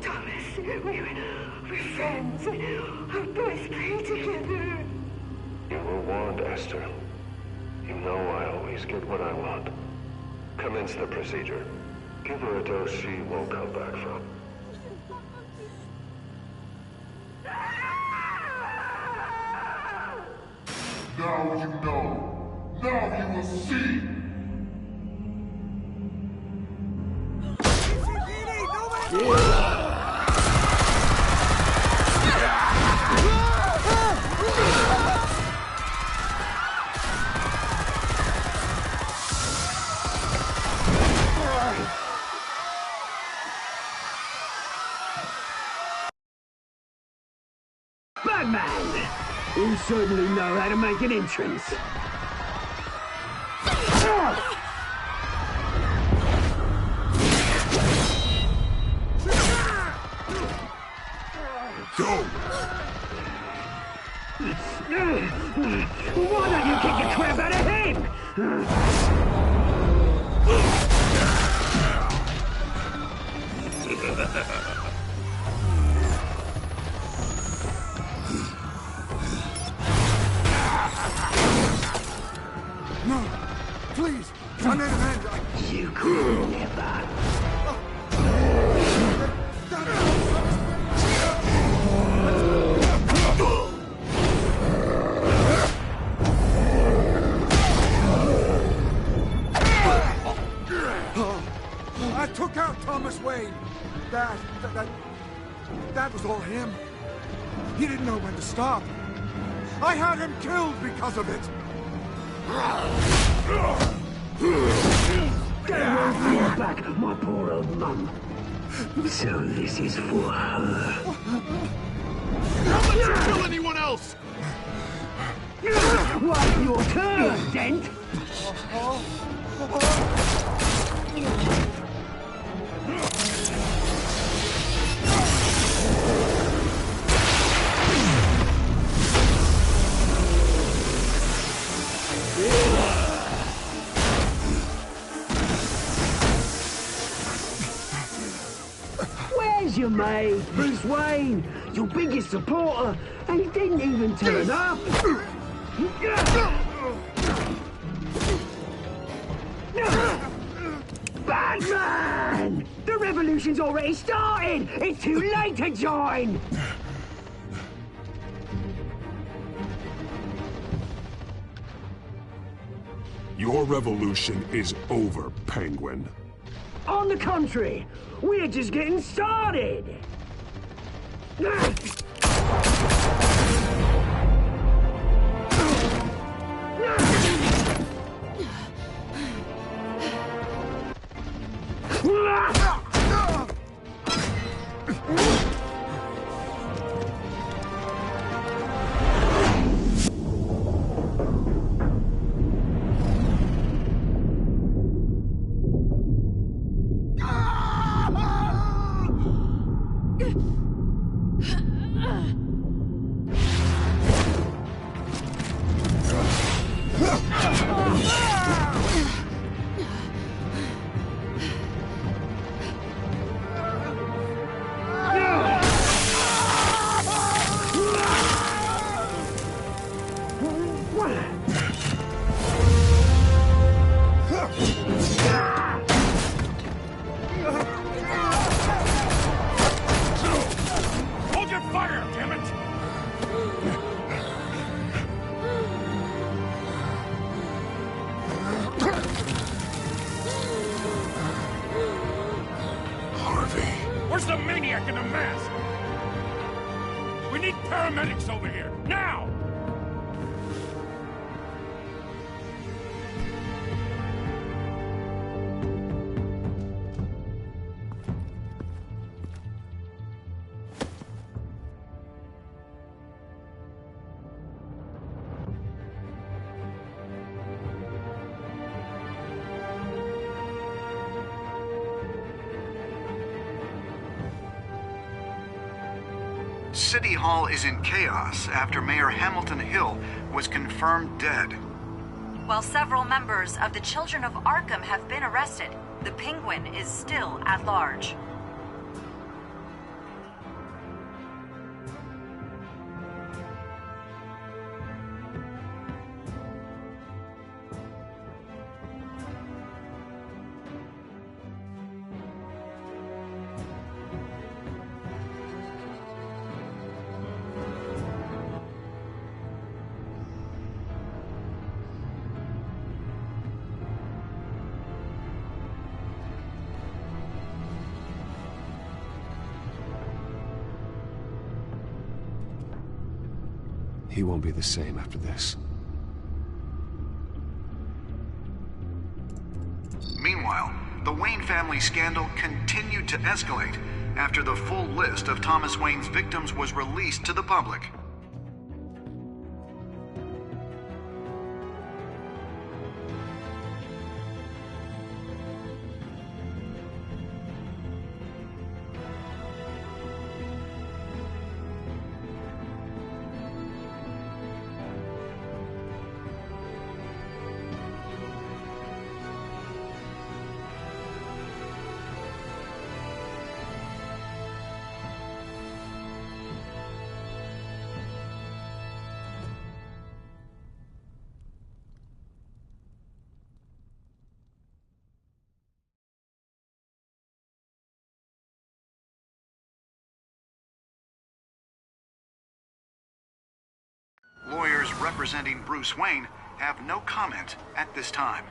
Thomas, we're friends. Our boys play together. You were warned, Esther. You know I always get what I want. Commence the procedure. Give her a dose she won't come back from. Now you know. Now you will see. Batman! You certainly know how to make an entrance. Go! Why don't you kick the crap out of him? No! Please! I made an end! You could never. I took out Thomas Wayne. That was all him. He didn't know when to stop. I had him killed because of it. Get back, my poor old mum. So this is for her. Don't let you kill anyone else! What's your turn, Dent? Where's your mate, Bruce Wayne? Your biggest supporter, and he didn't even turn up. Batman! The revolution's already started! It's too late to join! Your revolution is over, Penguin. On the contrary, we're just getting started! We need paramedics over here, now! City Hall is in chaos after Mayor Hamilton Hill was confirmed dead. While several members of the Children of Arkham have been arrested, the Penguin is still at large. He won't be the same after this. Meanwhile, the Wayne family scandal continued to escalate after the full list of Thomas Wayne's victims was released to the public. Lawyers representing Bruce Wayne have no comment at this time.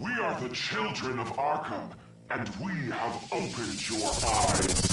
We are the children of Arkham, and we have opened your eyes.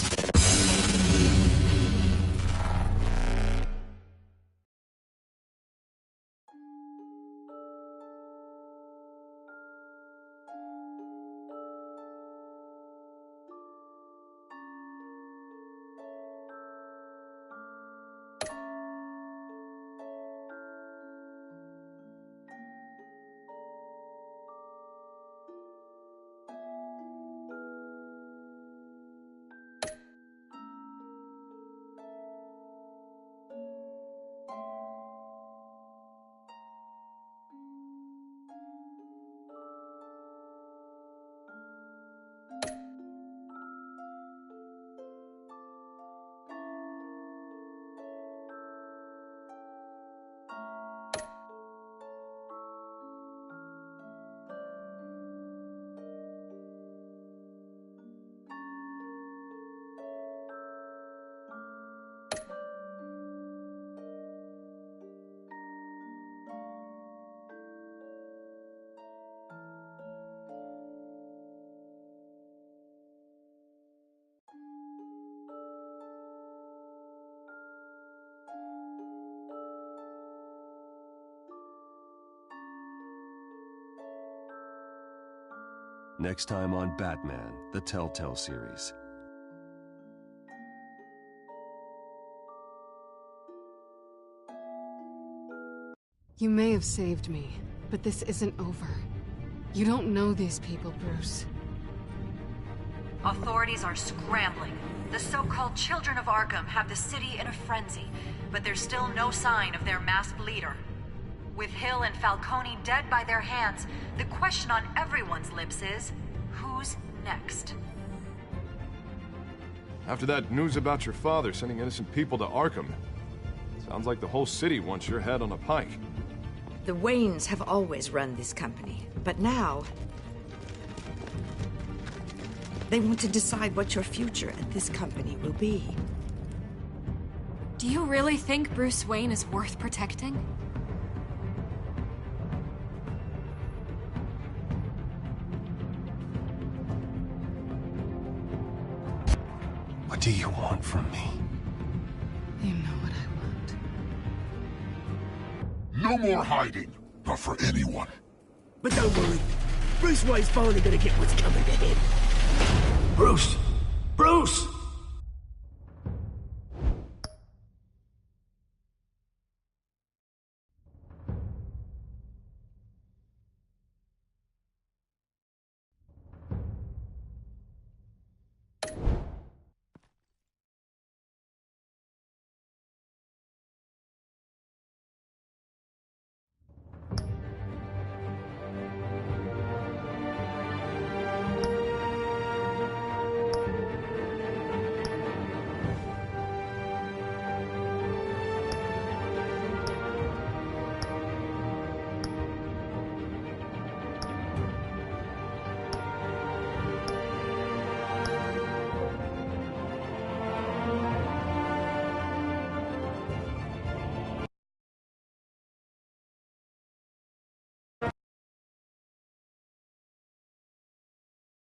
Next time on Batman, the Telltale series. You may have saved me, but this isn't over. You don't know these people, Bruce. Authorities are scrambling. The so-called Children of Arkham have the city in a frenzy, but there's still no sign of their masked leader. With Hill and Falcone dead by their hands, the question on everyone's lips is, who's next? After that news about your father sending innocent people to Arkham, sounds like the whole city wants your head on a pike. The Waynes have always run this company, but now they want to decide what your future at this company will be. Do you really think Bruce Wayne is worth protecting? What do you want from me? You know what I want. No more hiding. Not for anyone. But don't worry. Bruce Wayne's finally gonna get what's coming to him. Bruce! Bruce!